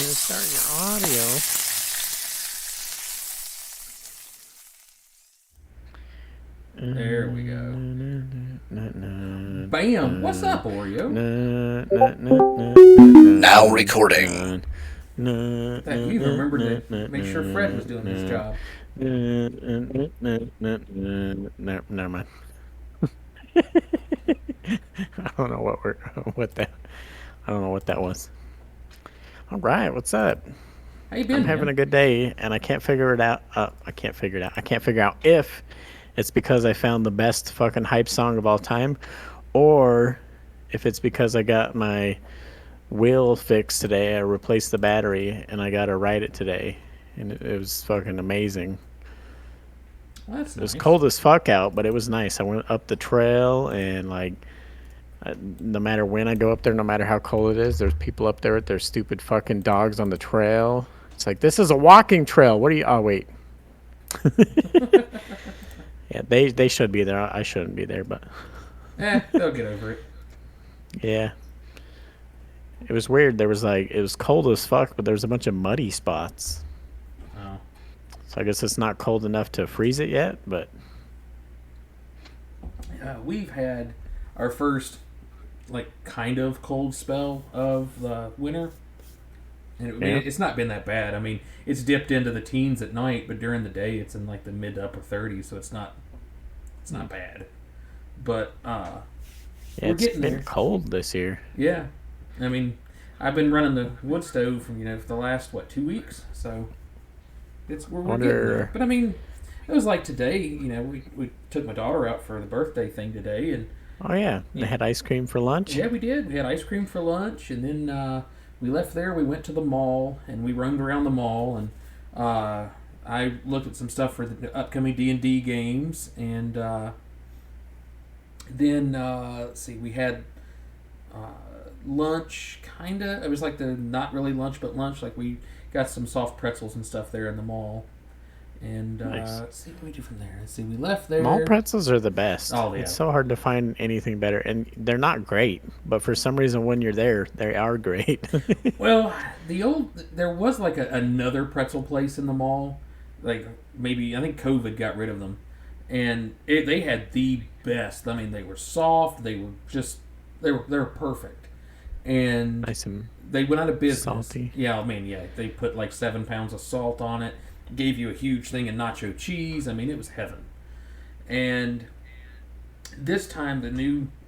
start your audio. There we go. Bam! What's up, Oreo? Now recording. That you even remembered to make sure Fred was doing his job. Never mind. I don't know I don't know what that was. All right, what's up? How you been? I'm having a good day, and I can't figure it out. I can't figure out if it's because I found the best fucking hype song of all time, or if it's because I got my wheel fixed today. I replaced the battery, and I got to ride it today, and it was fucking amazing. Well, that's It was nice. cold as fuck out, but it was nice. I went up the trail, and no matter when I go up there, no matter how cold it is, there's people up there with their stupid fucking dogs on the trail. It's like, this is a walking trail. What are you? Oh, wait. Yeah, they should be there. I shouldn't be there, but They'll get over it. yeah. It was weird. It was cold as fuck, but there was a bunch of muddy spots. Oh. So I guess it's not cold enough to freeze it yet, but We've had our first, kind of cold spell of the winter. And it's not been that bad. I mean, it's dipped into the teens at night, but during the day it's in the mid to upper 30s, so it's not bad. But we're it's getting been there. cold this year. Yeah, I mean, I've been running the wood stove for the last 2 weeks, so we're getting there. But I mean, it was like today. We took my daughter out for the birthday thing today, and Oh yeah, they had ice cream for lunch. yeah, we did. We had ice cream for lunch, and then we left there. We went to the mall, and we roamed around the mall, and I looked at some stuff for the upcoming D&D games, and then let's see, we had lunch, kinda. It was like the not really lunch, but lunch. Like we got some soft pretzels and stuff there in the mall. And Nice. let's see what we do from there. Let's see, we left there. Mall pretzels are the best. Oh, yeah. It's so hard to find anything better, and they're not great. But for some reason, when you're there, they are great. Well, there was another pretzel place in the mall. Maybe I think COVID got rid of them, and they had the best. I mean, they were soft. They were they were perfect, and Nice and they went out of business. salty. Yeah, I mean, yeah, they put 7 pounds of salt on it. Gave you a huge thing of nacho cheese. I mean, it was heaven. And this time,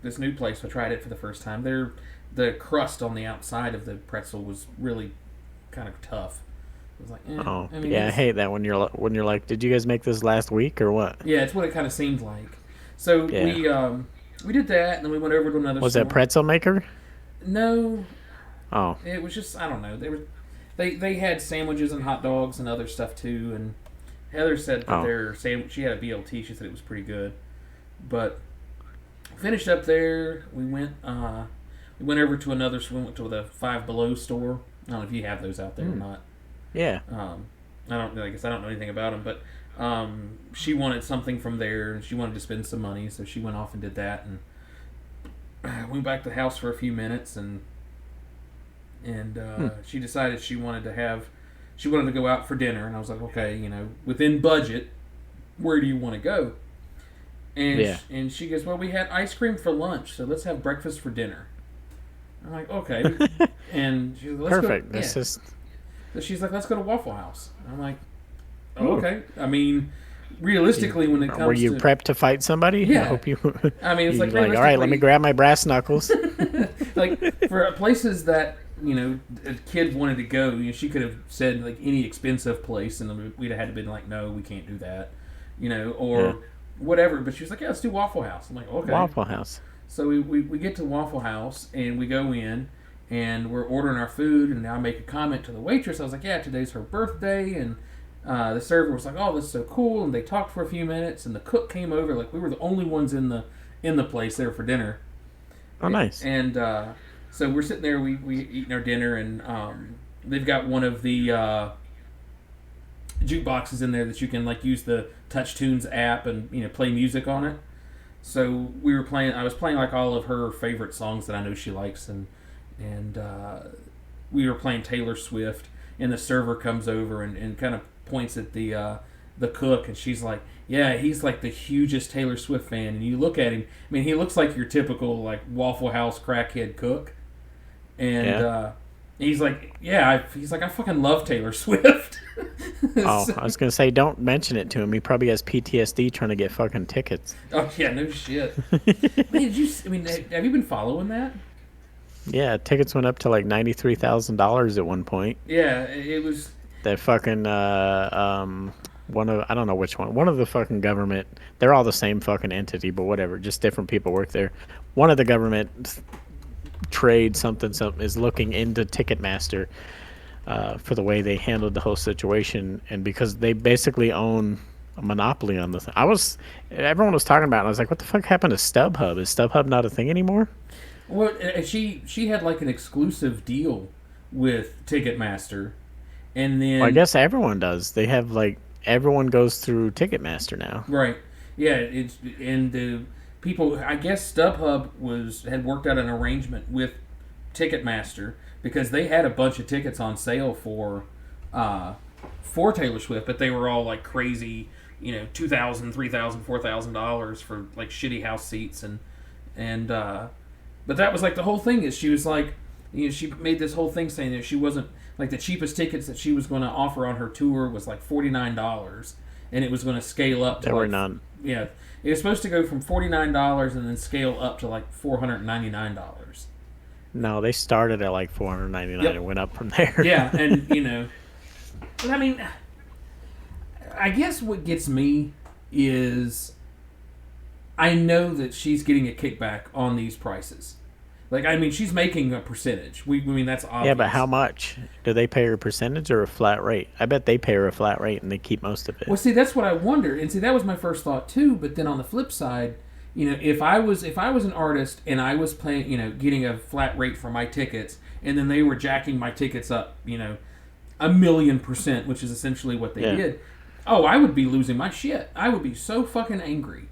this new place, I tried it for the first time. The crust on the outside of the pretzel was really kind of tough. It was like, Oh, I mean, yeah, I hate that when you're like, did you guys make this last week or what? yeah, it's what it kind of seemed like. So Yeah. we did that, and then we went over to another. Was store. that pretzel maker? No, Oh, it was just, I don't know. They had sandwiches and hot dogs and other stuff too, and Heather said that their sandwich. She had a BLT. She said it was pretty good, but finished up there. We went over to another. We went to the Five Below store. I don't know if you have those out there or not. yeah. I guess I don't know anything about them, but she wanted something from there, and she wanted to spend some money, so she went off and did that, and went back to the house for a few minutes, and she decided she wanted to go out for dinner, and I was like, okay, within budget, where do you want to go? And and she goes, well, we had ice cream for lunch, so let's have breakfast for dinner. I'm like, okay. And she's like, let's Perfect. go. That's just So she's like, let's go to Waffle House. I'm like, oh, okay. I mean, realistically, when it comes to... Were you prepped to fight somebody? Yeah. I hope you... I mean, it's you're like, all right, let me grab my brass knuckles. for places that, a kid wanted to go, she could have said, any expensive place, and we'd have had to been like, no, we can't do that, or whatever. But she was like, yeah, let's do Waffle House. I'm like, okay. Waffle House. So we get to Waffle House, and we go in, and we're ordering our food, and I make a comment to the waitress. I was like, yeah, today's her birthday, and the server was like, oh, this is so cool, and they talked for a few minutes, and the cook came over, we were the only ones in the place there for dinner. Oh, nice. And so we're sitting there, we eating our dinner, and they've got one of the jukeboxes in there that you can use the Touch Tunes app and play music on it. So I was playing all of her favorite songs that I know she likes, and we were playing Taylor Swift, and the server comes over and kind of points at the cook, and she's like, "Yeah, he's like the hugest Taylor Swift fan." And you look at him, I mean, he looks like your typical like Waffle House crackhead cook, and he's like, "Yeah," he's like, "I fucking love Taylor Swift." Oh, I was gonna say, don't mention it to him. He probably has PTSD trying to get fucking tickets. Oh yeah, no shit. Man, did you? I mean, have you been following that? Yeah, tickets went up to like $93,000 at one point. Yeah, it was. That fucking one of, I don't know which one. One of the fucking government. They're all the same fucking entity, but whatever. Just different people work there. One of the government trade something is looking into Ticketmaster for the way they handled the whole situation, and because they basically own a monopoly on the thing. Everyone was talking about it, and I was like, what the fuck happened to StubHub? Is StubHub not a thing anymore? Well, she had like an exclusive deal with Ticketmaster, and then Well, I guess everyone does. They have like everyone goes through Ticketmaster now. right, yeah, it's and the people. I guess StubHub had worked out an arrangement with Ticketmaster because they had a bunch of tickets on sale for Taylor Swift, but they were all like crazy, $2,000, $3,000, $4,000 for like shitty house seats and but that was like the whole thing is she was like, she made this whole thing saying that she wasn't like the cheapest tickets that she was going to offer on her tour was like $49, and it was going to scale up to There were none. Yeah, it was supposed to go from $49 and then scale up to like $499. No, they started at like $499 and went up from there. Yeah, and but I mean, I guess what gets me is I know that she's getting a kickback on these prices. Like, I mean, she's making a percentage. I mean, that's obvious. Yeah, but how much? Do they pay her a percentage or a flat rate? I bet they pay her a flat rate and they keep most of it. Well, see, that's what I wondered, and see, that was my first thought too. But then on the flip side, if I was an artist and I was playing, getting a flat rate for my tickets, and then they were jacking my tickets up, 1,000,000%, which is essentially what they did. Oh, I would be losing my shit. I would be so fucking angry.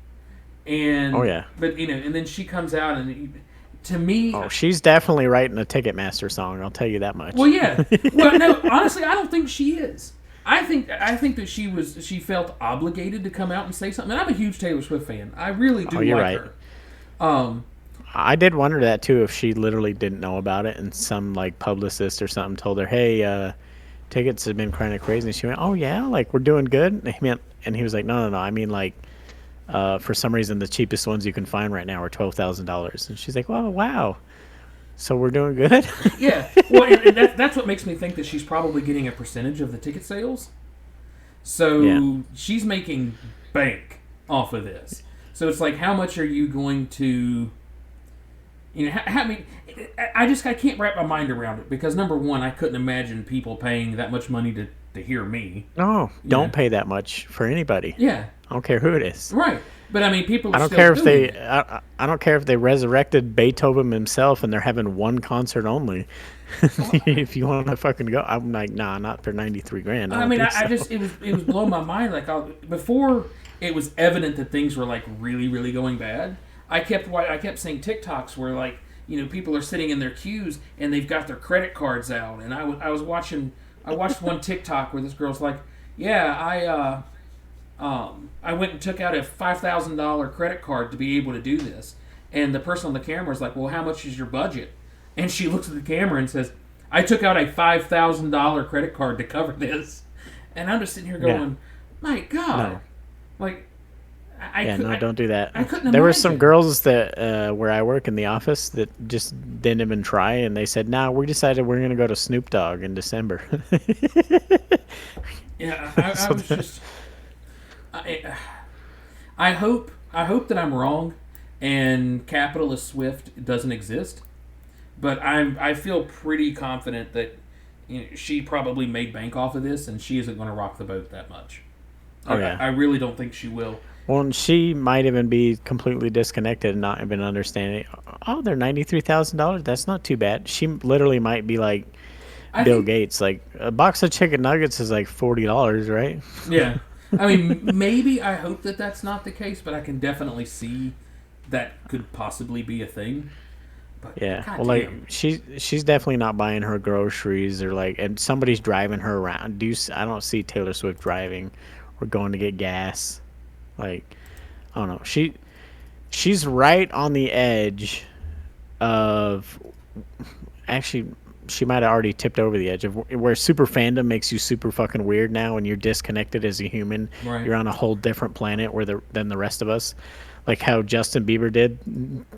And oh yeah, but and then she comes out and to me, she's definitely writing a Ticketmaster song. I'll tell you that much. Well, yeah. Well, no, honestly, I don't think she is. I think that she felt obligated to come out and say something. And I'm a huge Taylor Swift fan. I really do like her. I did wonder that too, if she literally didn't know about it and some like publicist or something told her, "Hey, tickets have been kind of crazy." And she went, "Oh yeah, like we're doing good." And he was like, "No, I mean like." For some reason, the cheapest ones you can find right now are $12,000, and she's like, "Well, wow, so we're doing good." Yeah, well, and that's what makes me think that she's probably getting a percentage of the ticket sales. So she's making bank off of this. So it's like, how much are you going to? I mean, I can't wrap my mind around it because number one, I couldn't imagine people paying that much money to hear me. No, don't pay that much for anybody. Yeah. I don't care who it is. Right. But I mean, people. I don't care if they. I don't care if they resurrected Beethoven himself and they're having one concert only. If you want to fucking go, I'm like, nah, not for $93,000. I mean, I just it was blowing my mind. Like before, it was evident that things were like really, really going bad. I kept seeing TikToks where like people are sitting in their queues and they've got their credit cards out, and I watched one TikTok where this girl's like, yeah, I went and took out a $5,000 credit card to be able to do this. And the person on the camera is like, well, how much is your budget? And she looks at the camera and says, I took out a $5,000 credit card to cover this. And I'm just sitting here going, my God. No. Like, don't do that. I couldn't There were imagine. some girls that where I work in the office that just didn't even try, and they said, "Nah, we decided we're going to go to Snoop Dogg in December." Yeah, I was just. I hope that I'm wrong, and capitalist Swift doesn't exist. But I feel pretty confident that she probably made bank off of this, and she isn't going to rock the boat that much. I really don't think she will. Well, and she might even be completely disconnected and not even understanding. Oh, they're $93,000. That's not too bad. She literally might be like Bill Gates. Like a box of chicken nuggets is like $40, right? Yeah, I mean, maybe I hope that that's not the case, but I can definitely see that could possibly be a thing. But Yeah. Well, like goddamn, she's definitely not buying her groceries or like, and somebody's driving her around. I don't see Taylor Swift driving or going to get gas. Like, I don't know. She's right on the edge of, actually, she might have already tipped over the edge of where super fandom makes you super fucking weird now, and you're disconnected as a human. right? You're on a whole different planet than the rest of us. Like how Justin Bieber did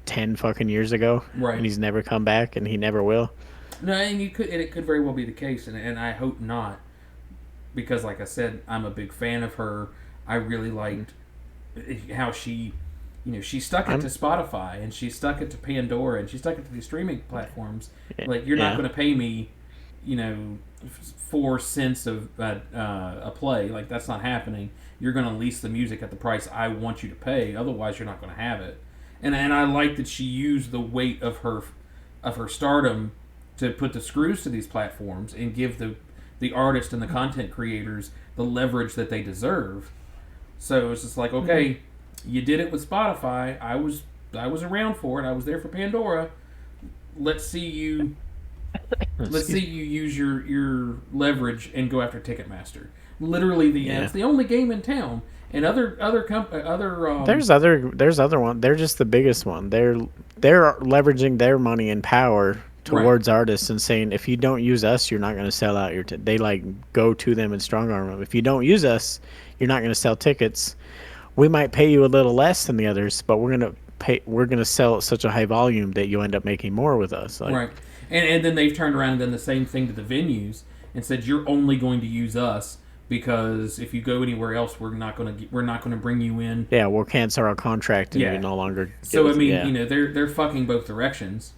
10 fucking years ago, and Right. he's never come back, and he never will. No, and it could very well be the case, and I hope not, because like I said, I'm a big fan of her. I really liked how she, she stuck it I'm to Spotify and she stuck it to Pandora and she stuck it to these streaming platforms. Like you're not yeah, going to pay me, 4 cents of a play. Like that's not happening. You're going to lease the music at the price I want you to pay. Otherwise, you're not going to have it. And I like that she used the weight of her stardom to put the screws to these platforms and give the artist and the content creators the leverage that they deserve. So it's just like, okay, you did it with Spotify. I was around for it. I was there for Pandora. Let's see you let's see you use your leverage and go after Ticketmaster. Literally, yeah. it's the only game in town. And other There's other one. They're just the biggest one. They're leveraging their money and power right, towards artists and saying, if you don't use us, you're not going to sell out your. They like go to them and strong arm them. If you don't use us, you're not going to sell tickets. We might pay you a little less than the others, but we're gonna sell at such a high volume that you end up making more with us. Like, right. And then they've turned around and done the same thing to the venues and said you're only going to use us because if you go anywhere else, we're not gonna bring you in. yeah, we'll cancel our contract and you Yeah. no longer get So I with. mean, Yeah. they're fucking both directions.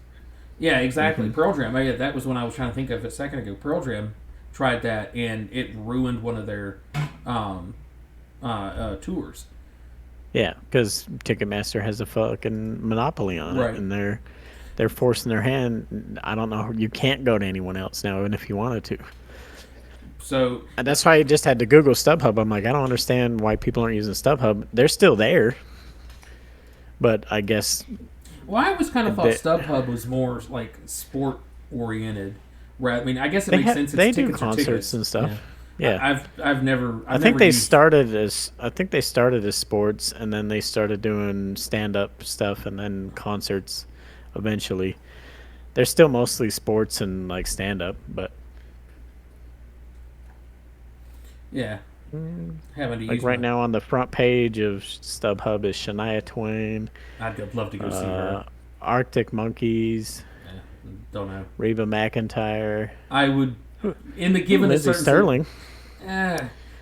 Yeah, exactly. Pearl Jam. That was when I was trying to think of it a second ago. Pearl Jam tried that, and it ruined one of their um, tours. Yeah, because Ticketmaster has a fucking monopoly on it, Right. and they're forcing their hand. I don't know. You can't go to anyone else now, even if you wanted to. So, And that's why I just had to Google StubHub. I'm like, I don't understand why people aren't using StubHub. They're still there, but I guess well, I always kind of thought they StubHub was more like sport oriented. Right. I mean, I guess it makes sense. It's they do tickets or concerts tickets. and Yeah. stuff. Yeah, I've I think never they used. started as sports, and then they started doing stand up stuff, and then concerts. Eventually, they're still mostly sports and like stand up, but Yeah. Having to like use right my. now on the front page of StubHub is Shania Twain, Love to go see her. uh, Arctic Monkeys, Yeah, don't know. Reba McEntire, I would, in the given a Lindsey certain. Sterling. Eh,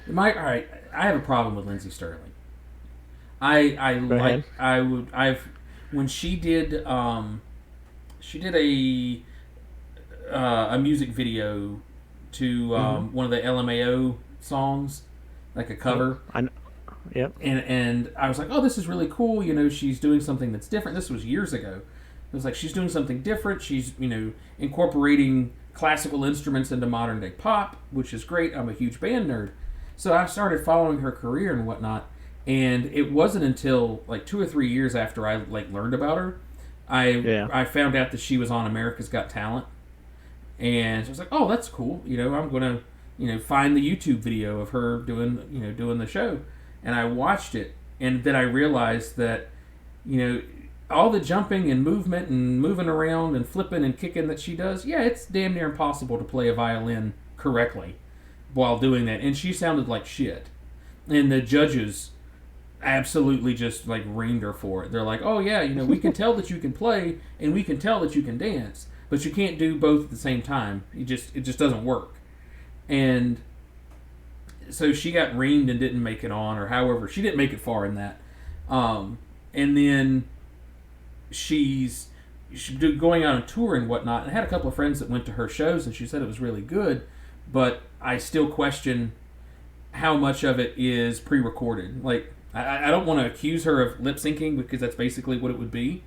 all right. I have a problem with Lindsey Sterling. I Go like ahead. I would I've when she did a music video to one of the LMAO songs, like a Yep. cover, Yep. and I was like, oh, this is really cool. She's doing something that's different. This was years ago. It was like she's doing something different. She's incorporating classical instruments into modern day pop, which is great. I'm a huge band nerd, so I started following her career and whatnot. And it wasn't until like 2 or 3 years after I like learned about her, I Yeah. I found out that she was on America's Got Talent, and so I was like, oh, that's cool. I'm gonna find the YouTube video of her doing the show, and I watched it, and then I realized that you know all the jumping and movement and moving around and flipping and kicking that she does, yeah, it's damn near impossible to play a violin correctly while doing that, and she sounded like shit, and the judges absolutely just like reamed her for it. They're like, oh yeah, we can tell that you can play and we can tell that you can dance, but you can't do both at the same time. It just doesn't work. And so she got reamed and didn't make it on, or however she didn't make it far in that. And then she's going on a tour and whatnot. And I had a couple of friends that went to her shows, and she said it was really good, but I still question how much of it is pre-recorded. Like, I don't want to accuse her of lip syncing because that's basically what it would be.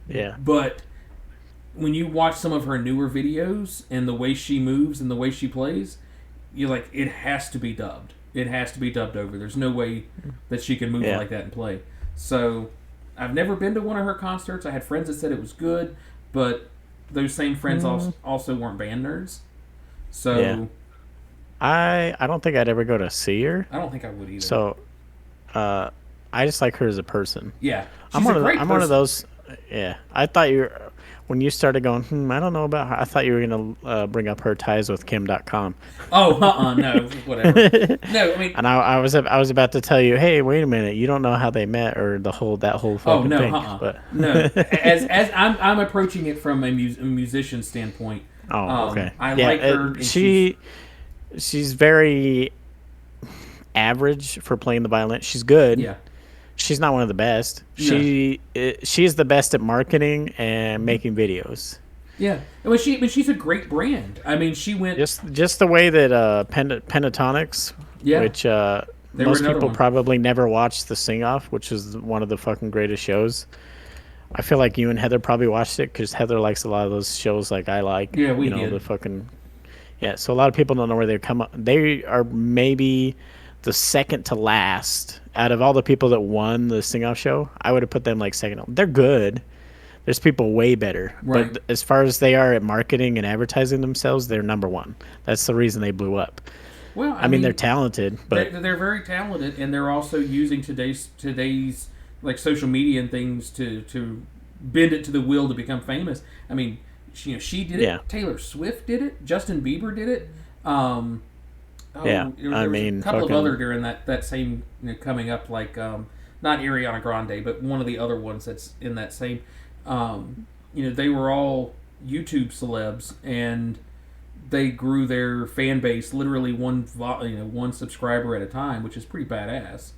Yeah. But when you watch some of her newer videos and the way she moves and the way she plays, you're like, it has to be dubbed. It has to be dubbed over. There's no way that she can move like that and play. So I've never been to one of her concerts. I had friends that said it was good. but those same friends also weren't band nerds. So Yeah. I don't think I'd ever go to see her. I don't think I would either. So uh, I just like her as a person. Yeah, I'm she's a one of great I'm one of person. those. Yeah, I thought you were, when you started going. I don't know about her. I thought you were gonna bring up her ties with Kim.com. Oh, no, whatever. No, I mean, And I was about to tell you, hey, wait a minute, you don't know how they met or that whole oh fucking no, thing. But no. As I'm approaching it from a musician standpoint. oh, okay, I yeah, like her. And she's very average for playing the violin. She's good. yeah, She's not one of the best. no, She's the best at marketing and making videos. yeah. And she's a great brand. I mean, she went. Just the way that Pentatonics, Yeah, which they were most another people one. probably never watched the Sing Off, which is one of the fucking greatest shows. I feel like you and Heather probably watched it because Heather likes a lot of those shows like I like. Yeah, we The did. fucking yeah. So a lot of people don't know where they come up. They are maybe the second to last out of all the people that won the Sing Off show. I would have put them like second. They're good. There's people way better, Right. but as far as they are at marketing and advertising themselves, they're number one. That's the reason they blew up. Well, I mean, they're talented, but they're very talented, and they're also using today's like social media and things to bend it to the will to become famous. I mean, she did it. Yeah. Taylor Swift did it. Justin Bieber did it. Oh, Yeah, there I was mean, a couple fucking- of other during that same coming up, like not Ariana Grande, but one of the other ones that's in that same. They were all YouTube celebs, and they grew their fan base literally one subscriber at a time, which is pretty badass.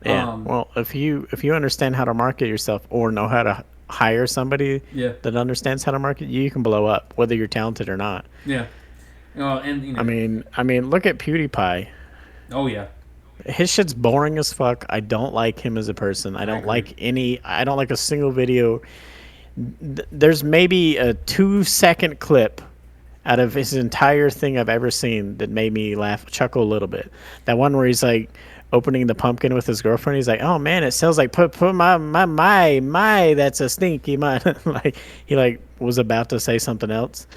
yeah. Well, if you understand how to market yourself or know how to hire somebody Yeah, that understands how to market you, you can blow up whether you're talented or not. yeah. And I mean, look at PewDiePie. oh yeah, His shit's boring as fuck. I don't like him as a person. I don't like a single video. There's maybe a 2-second clip out of his entire thing I've ever seen that made me chuckle a little bit. That one where he's like opening the pumpkin with his girlfriend. He's like, "Oh man, it smells like put my that's a stinky my." Like he like was about to say something else.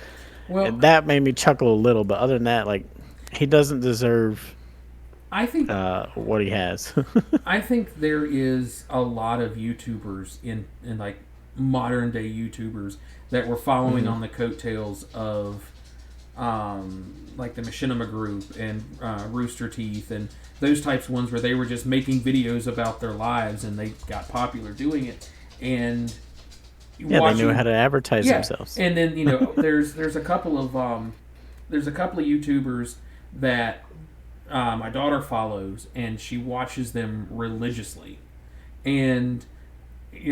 well, That made me chuckle a little, but other than that, like he doesn't deserve I think what he has. I think there is a lot of YouTubers in like modern day YouTubers that were following on the coattails of like the Machinima Group and Rooster Teeth and those types of ones where they were just making videos about their lives and they got popular doing it. And Yeah, they knew how to advertise themselves. And then there's a couple of YouTubers that my daughter follows, and she watches them religiously. And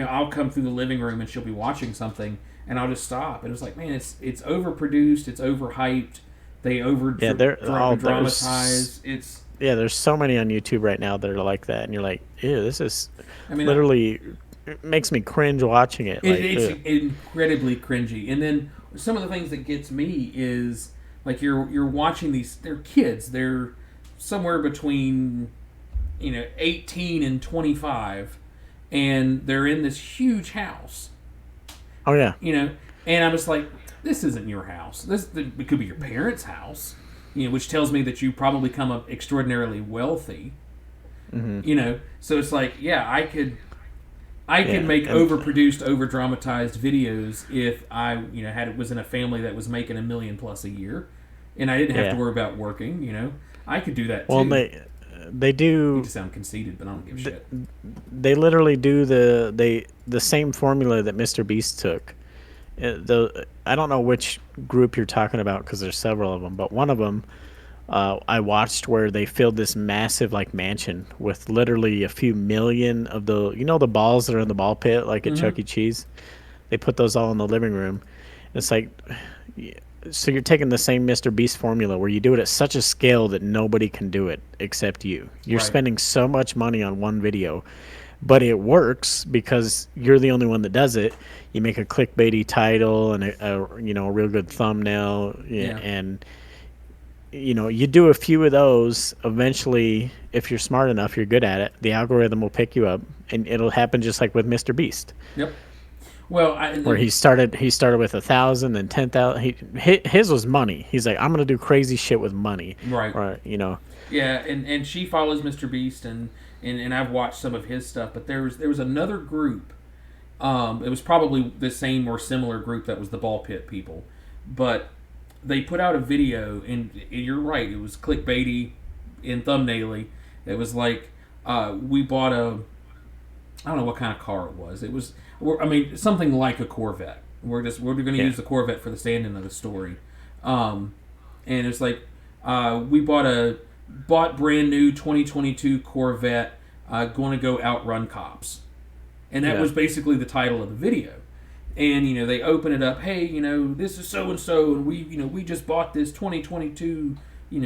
I'll come through the living room and she'll be watching something, and I'll just stop. And it's like, man, it's overproduced, it's overhyped. They dramatize. It's there's so many on YouTube right now that are like that, and you're like, ew, this is literally it makes me cringe watching it. It's incredibly cringy. And then some of the things that gets me is like you're watching these. They're kids. They're somewhere between 18 and 25, and they're in this huge house. Oh yeah. And I'm just like, this isn't your house. It could be your parents' house. Which tells me that you probably come up extraordinarily wealthy. Mm-hmm. So it's like, yeah, I could make overproduced, overdramatized videos if I, was in a family that was making $1 million plus a year, and I didn't have to worry about working. I could do that too. Well, they do. I hate to sound conceited, but I don't give a shit. They literally do the same formula that Mr. Beast took. I don't know which group you're talking about because there's several of them, but one of them I watched where they filled this massive like mansion with literally a few million of the balls that are in the ball pit like at Chuck E. Cheese. They put those all in the living room. It's like, so you're taking the same Mr. Beast formula where you do it at such a scale that nobody can do it except you. You're Right. spending so much money on one video, but it works because you're the only one that does it. You make a clickbaity title and a real good thumbnail, and you do a few of those. Eventually, if you're smart enough, you're good at it. The algorithm will pick you up, and it'll happen just like with Mr. Beast. Yep. Well, where he started with 1,000 and 10,000. His was money. He's like, I'm gonna do crazy shit with money, right. or Yeah, and she follows Mr. Beast, and I've watched some of his stuff. But there was another group. It was probably the same or similar group that was the Ball Pit people, but they put out a video, and you're right, it was clickbaity and thumbnaily. It was like, we bought I don't know what kind of car it was. It was, I mean, something like a Corvette. We're going to use the Corvette for the stand-in of the story, and it's like, we bought brand new 2022 Corvette, going to go outrun cops. And that was basically the title of the video. And, they open it up, hey, this is so-and-so, and we just bought this 2022,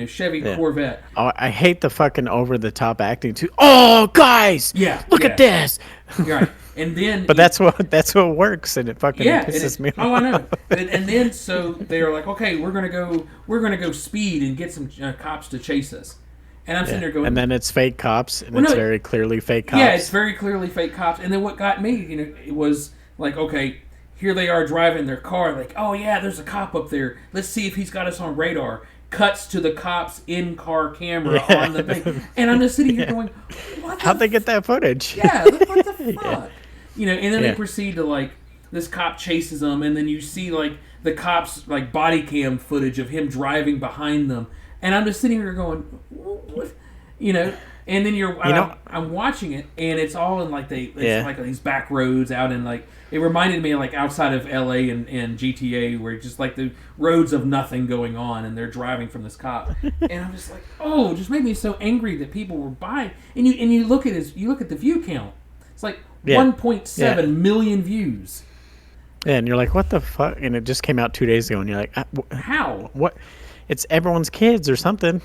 Chevy Corvette. Oh, I hate the fucking over-the-top acting, too. Oh, guys! Look at this! Right. And then... But that's what works, and it fucking pisses me off. Oh, I know. And then, so they're like, okay, we're gonna go speed and get some cops to chase us. And I'm sitting there going... And then it's fake cops, and it's very clearly fake cops. Yeah, it's very clearly fake cops. And then what got me, it was like, okay, here they are driving their car, like, oh yeah, there's a cop up there. Let's see if he's got us on radar. Cuts to the cops' in-car camera on the thing. And I'm just sitting here going, how'd they get that footage? Yeah, what the fuck? And then they proceed to, like, this cop chases them, and then you see, like, the cops, like, body cam footage of him driving behind them. And I'm just sitting here going, what? And then I'm watching it, and it's all in like like these back roads out in like, it reminded me of like outside of LA and GTA, where just like the roads of nothing going on, and they're driving from this cop, and I'm just like, oh, it just made me so angry that people were buying. And you look at the view count, it's like 1.7 million views. Yeah, and you're like, what the fuck? And it just came out 2 days ago, and you're like, how? What? It's everyone's kids or something.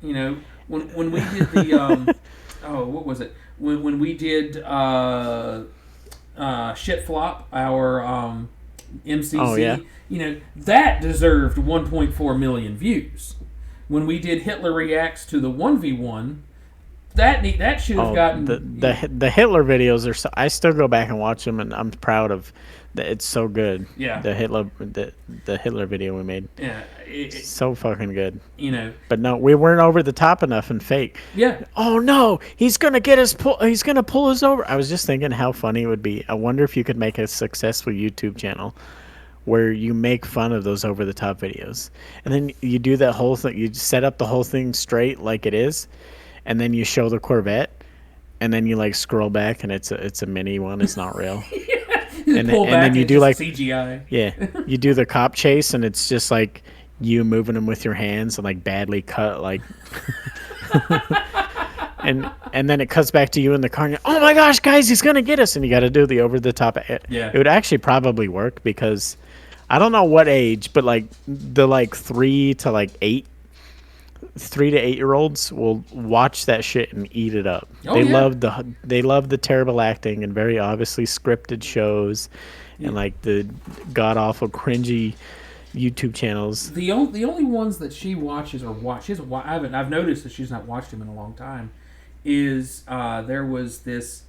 When we did the what was it? When we did Shit Flop, our MCC, that deserved 1.4 million views. When we did Hitler Reacts to the 1v1, that should have gotten the Hitler videos are. I still go back and watch them, and I'm proud of. It's so good. Yeah. The Hitler video we made. Yeah. It's so fucking good. But no, we weren't over the top enough and fake. Yeah. Oh no, he's gonna get us. He's gonna pull us over. I was just thinking how funny it would be. I wonder if you could make a successful YouTube channel where you make fun of those over the top videos, and then you do that whole thing. You set up the whole thing straight like it is, and then you show the Corvette, and then you like scroll back, and it's a mini one. It's not real. And then you do like CGI. Yeah, you do the cop chase, and it's just like you moving them with your hands and like badly cut, like. and then it cuts back to you in the car. And you're, oh my gosh, guys, he's gonna get us! And you got to do the over the top. Yeah, it would actually probably work because I don't know what age, but like the 3 to 8-year-olds will watch that shit and eat it up. They love the terrible acting and very obviously scripted shows and like the god awful cringy YouTube channels. The only ones that she watches I've noticed that she's not watched them in a long time. Is there was this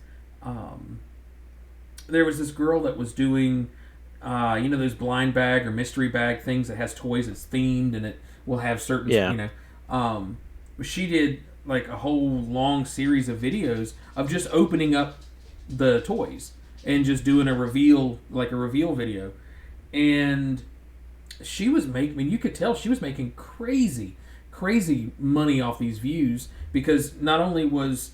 girl that was doing those blind bag or mystery bag things that has toys that's themed and it will have certain she did like a whole long series of videos of just opening up the toys and just doing a reveal video, and she was you could tell she was making crazy money off these views, because not only was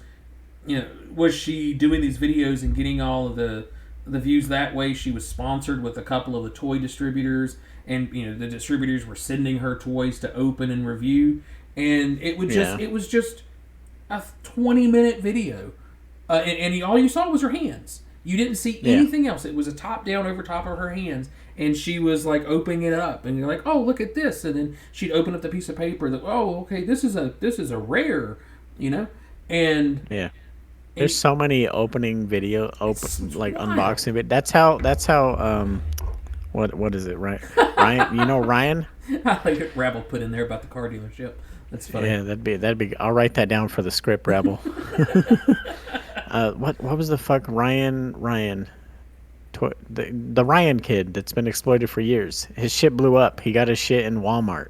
she doing these videos and getting all of the views that way, she was sponsored with a couple of the toy distributors, and the distributors were sending her toys to open and review. And it was just a 20-minute video, and all you saw was her hands. You didn't see anything else. It was a top down over top of her hands, and she was like opening it up, and you're like, oh, look at this, and then she'd open up the piece of paper that, oh, okay, this is a rare, and yeah. There's so many opening video, unboxing. But that's how. What is it, right? Ryan, Ryan. I like Rabble put in there about the car dealership. That's funny. Yeah, that'd be. I'll write that down for the script, Rebel. What was the fuck, Ryan the Ryan kid that's been exploited for years. His shit blew up. He got his shit in Walmart.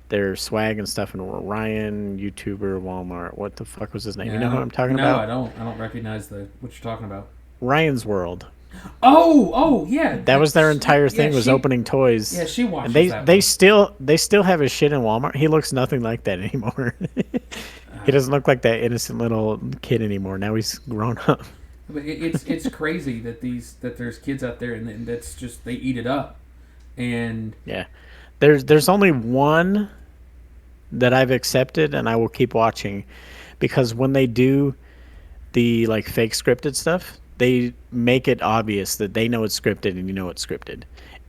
Their swag and stuff. And Ryan, YouTuber, Walmart. What the fuck was his name? You know Yeah, who I'm talking no, about? I don't. I don't recognize what you're talking about. Ryan's World. Oh, yeah. That was their entire Yeah, thing, was opening toys. Yeah, she And watches they that they one. still have his shit in Walmart. He looks nothing like that anymore. He doesn't look like that innocent little kid anymore. Now he's grown up. But it's crazy that there's kids out there and that's just they eat it up, and Yeah. There's only one that I've accepted and I will keep watching, because when they do the like fake scripted stuff, they make it obvious that they know it's scripted and you know it's scripted.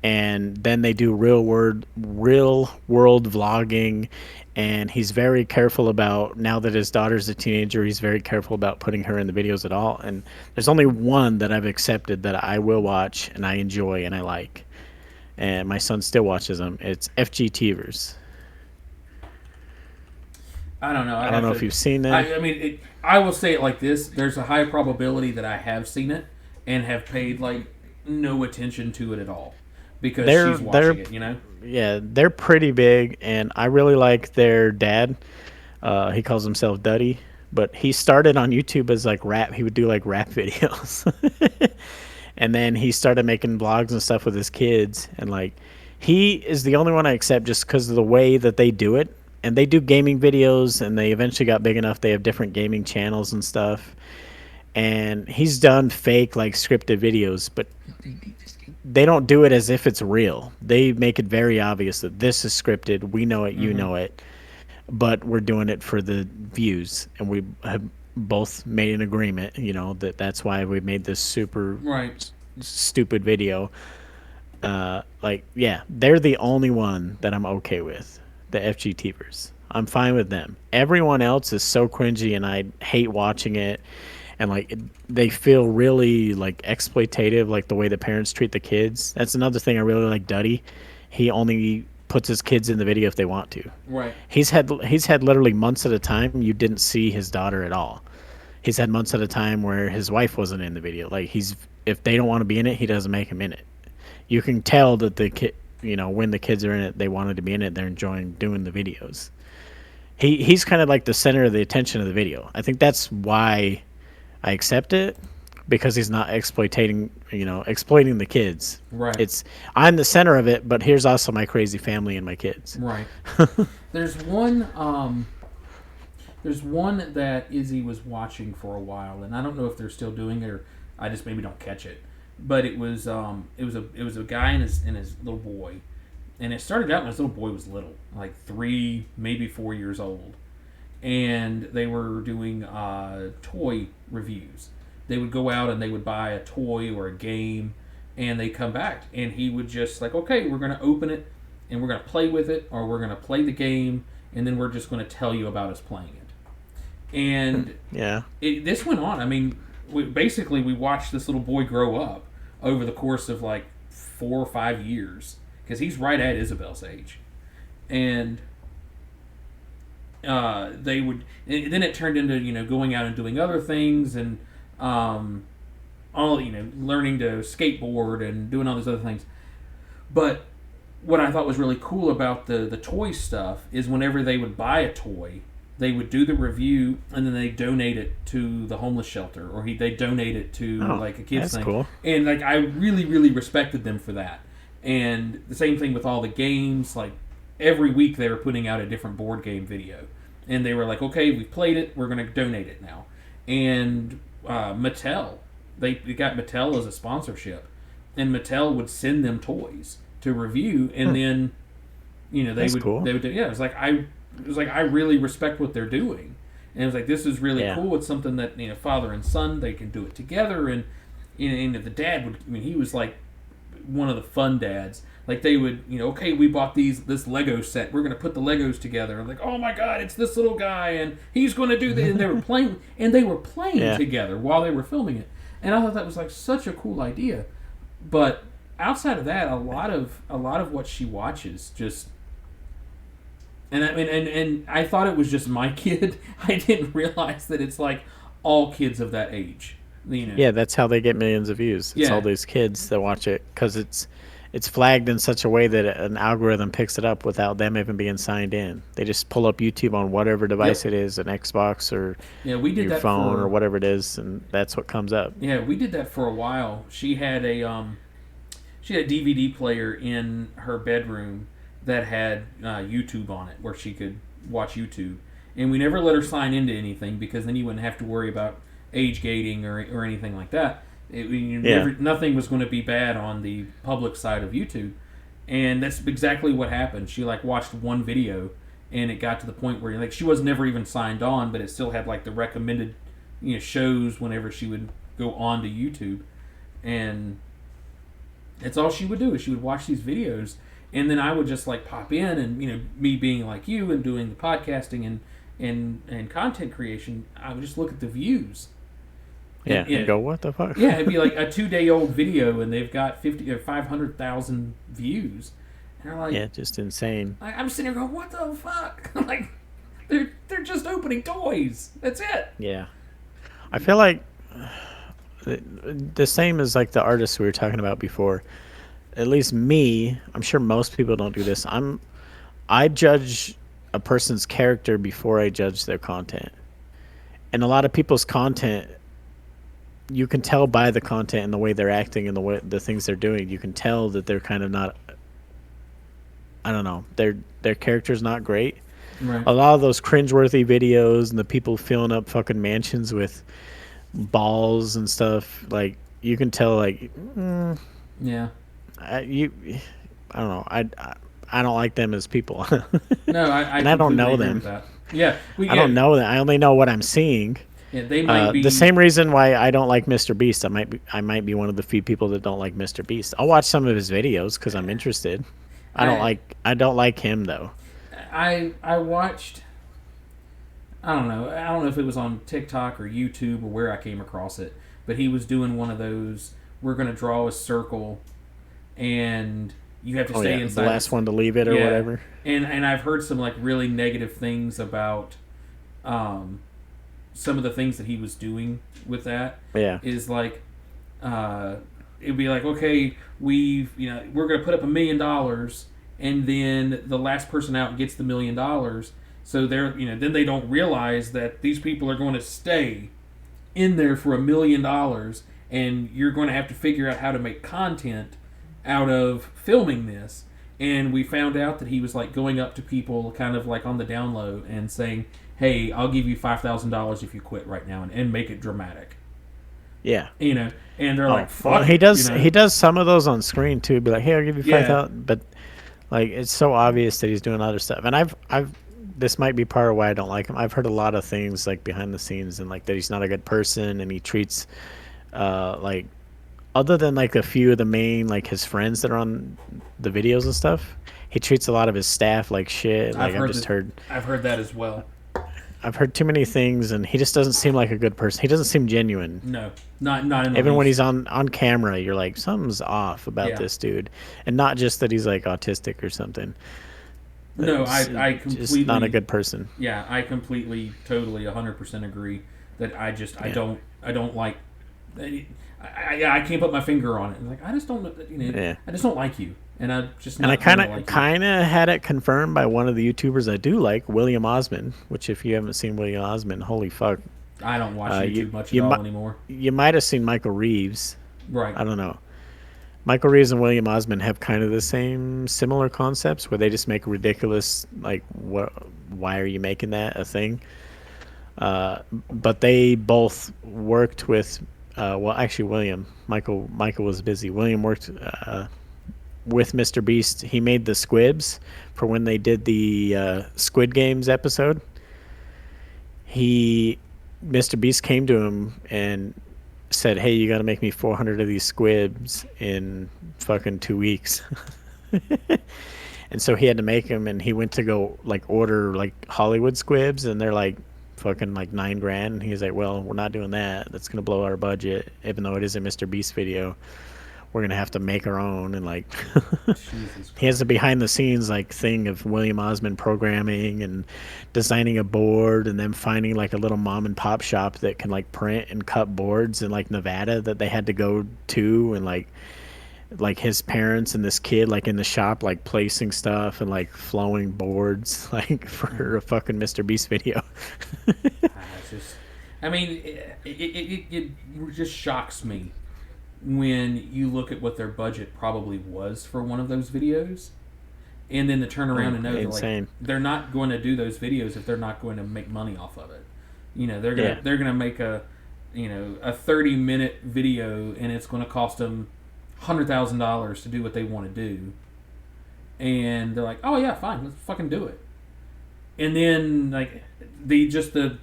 And then they do real world vlogging, and he's very careful about, now that his daughter's a teenager, he's very careful about putting her in the videos at all. And there's only one that I've accepted that I will watch and I enjoy and I like. And my son still watches them. It's FGTvers. I don't know. I don't know if you've seen them. I mean, I will say it like this: there's a high probability that I have seen it and have paid like no attention to it at all because she's watching it. You know? Yeah, they're pretty big, and I really like their dad. He calls himself Duddy, but he started on YouTube as like rap. He would do like rap videos, and then he started making vlogs and stuff with his kids. And like, he is the only one I accept just because of the way that they do it. And they do gaming videos, and they eventually got big enough. They have different gaming channels and stuff. And he's done fake, like, scripted videos, but they don't do it as if it's real. They make it very obvious that this is scripted. We know it, you know it, but we're doing it for the views. And we have both made an agreement, you know, that that's why we made this super Right. stupid video. Like, yeah, they're the only one that I'm okay with. The FGTvers. I'm fine with them. Everyone else is so cringy, and I hate watching it. And like, they feel really like exploitative, like the way the parents treat the kids. That's another thing I really like. Duddy, he only puts his kids in the video if they want to. Right. He's had literally months at a time you didn't see his daughter at all. He's had months at a time where his wife wasn't in the video. Like, if they don't want to be in it, he doesn't make them in it. You can tell that the kid, you know, when the kids are in it, they wanted to be in it. They're enjoying doing the videos. He's kind of like the center of the attention of the video. I think that's why I accept it, because he's not exploiting the kids. Right. It's, I'm the center of it, but here's also my crazy family and my kids. Right. There's one that Izzy was watching for a while, and I don't know if they're still doing it or I just maybe don't catch it. But it was a guy and his little boy, and it started out when his little boy was little, like 3, maybe 4 years old, and they were doing toy reviews. They would go out and they would buy a toy or a game, and they come back, and he would just like, okay, we're gonna open it, and we're gonna play with it, or we're gonna play the game, and then we're just gonna tell you about us playing it. And Yeah. this went on. I mean, we watched this little boy grow up over the course of like 4 or 5 years, because he's right at Isabel's age, and they would. And then it turned into going out and doing other things, and all learning to skateboard and doing all these other things. But what I thought was really cool about the toy stuff is whenever they would buy a toy, they would do the review and then they donate it to the homeless shelter, or they donate it to like a kids thing. Cool. And like, I really, really respected them for that. And the same thing with all the games. Like, every week they were putting out a different board game video, and they were like, okay, we played it, we're going to donate it now. And Mattel, they got Mattel as a sponsorship, and Mattel would send them toys to review, and then they would do, yeah. It was like I really respect what they're doing, and it was like, this is really cool. It's something that father and son, they can do it together. And the dad would, he was like one of the fun dads. Like, they would, okay, we bought this Lego set, we're gonna put the Legos together. I'm like, oh my god, it's this little guy, and he's gonna do this. And they were playing together while they were filming it, and I thought that was like such a cool idea. But outside of that, a lot of what she watches just. And I mean, and I thought it was just my kid. I didn't realize that it's like all kids of that age. You know. Yeah, that's how they get millions of views. It's all Yeah. these kids that watch it because it's flagged in such a way that an algorithm picks it up without them even being signed in. They just pull up YouTube on whatever device Yep. it is, an Xbox or Yeah, we did your that phone or for. whatever it is, and that's what comes up. Yeah, we did that for a while. She had a DVD player in her bedroom that had YouTube on it, where she could watch YouTube. And we never let her sign into anything because then you wouldn't have to worry about age gating or anything like that. Yeah. Nothing was going to be bad on the public side of YouTube, and that's exactly what happened. She like watched one video, and it got to the point where like she was never even signed on, but it still had like the recommended shows whenever she would go on to YouTube, and that's all she would do is she would watch these videos, and then I would just like pop in and me being like you and doing the podcasting and content creation, I would just look at the views. And go, what the fuck? Yeah, it'd be like a 2 day old video, and they've got 50 or 500,000 views, and they're like, Yeah, just insane. I'm sitting there going, what the fuck? Like, they're just opening toys. That's it. Yeah, I feel like the same as like the artists we were talking about before. At least me, I'm sure most people don't do this. I judge a person's character before I judge their content. And a lot of people's content, you can tell by the content and the way they're acting and the things they're doing. You can tell that they're kind of not. I don't know. Their character's not great. Right. A lot of those cringeworthy videos and the people filling up fucking mansions with balls and stuff, like you can tell, like, Yeah. I don't know. I don't like them as people. No, I and I don't know completely agree them. with that. Yeah, I don't know them. I only know what I'm seeing. Yeah, they might be The same reason why I don't like Mr. Beast. I might be one of the few people that don't like Mr. Beast. I'll watch some of his videos because I'm interested. I don't like him though. I watched. I don't know. I don't know if it was on TikTok or YouTube or where I came across it, but he was doing one of those. We're going to draw a circle, and you have to stay inside. The last one to leave it or whatever. And I've heard some like really negative things about some of the things that he was doing with that. Yeah. Is like it'd be like, okay, we're going to put up $1 million, and then the last person out gets the $1 million. So then they don't realize that these people are going to stay in there for $1 million, and you're going to have to figure out how to make content out of filming this. And we found out that he was like going up to people kind of like on the down low and saying, hey, I'll give you $5,000 if you quit right now, and make it dramatic. Yeah. And they're like, fuck. Well, he does some of those on screen too. Be like, hey, I'll give you 5,000. But like, it's so obvious that he's doing other stuff. And I've this might be part of why I don't like him. I've heard a lot of things like behind the scenes and like that he's not a good person, and he treats like, other than like a few of the main like his friends that are on the videos and stuff, he treats a lot of his staff like shit. Like I've heard that as well. I've heard too many things, and he just doesn't seem like a good person. He doesn't seem genuine. No, not in the even when least. he's on camera, you're like, something's off about this dude, and not just that he's like autistic or something. No, I completely just not a good person. Yeah, I completely, totally, 100% agree that I don't like. I can't put my finger on it. I'm like, I just don't, I just don't like you, and I just. And I kind of had it confirmed by one of the YouTubers I do like, William Osmond. Which, if you haven't seen William Osmond, holy fuck! I don't watch YouTube much at all anymore. You might have seen Michael Reeves. Right. I don't know. Michael Reeves and William Osmond have kind of the similar concepts where they just make ridiculous, like, why are you making that a thing? But they both worked with, actually Michael was busy. William worked with Mr. Beast. He made the squibs for when they did the Squid Games episode. Mr. Beast came to him and said, hey, you got to make me 400 of these squibs in fucking 2 weeks. And so he had to make them, and he went to go like order like Hollywood squibs, and they're like fucking like $9,000. And he's like, well, we're not doing that. That's going to blow our budget, even though it is a Mr. Beast video. we're gonna have to make our own, and like Jesus he has a Christ. behind the scenes like thing of William Osmond programming and designing a board, and then finding like a little mom and pop shop that can like print and cut boards in like Nevada that they had to go to, and like his parents and this kid like in the shop like placing stuff and like flowing boards like for a fucking Mr. Beast video. It's just, I mean, it just shocks me when you look at what their budget probably was for one of those videos, and then to turn around and know that like Insane. they're not going to do those videos if they're not going to make money off of it. You know, Yeah. they're gonna make a 30-minute video, and it's going to cost them $100,000 to do what they want to do, and they're like, oh yeah, fine, let's fucking do it. And then like the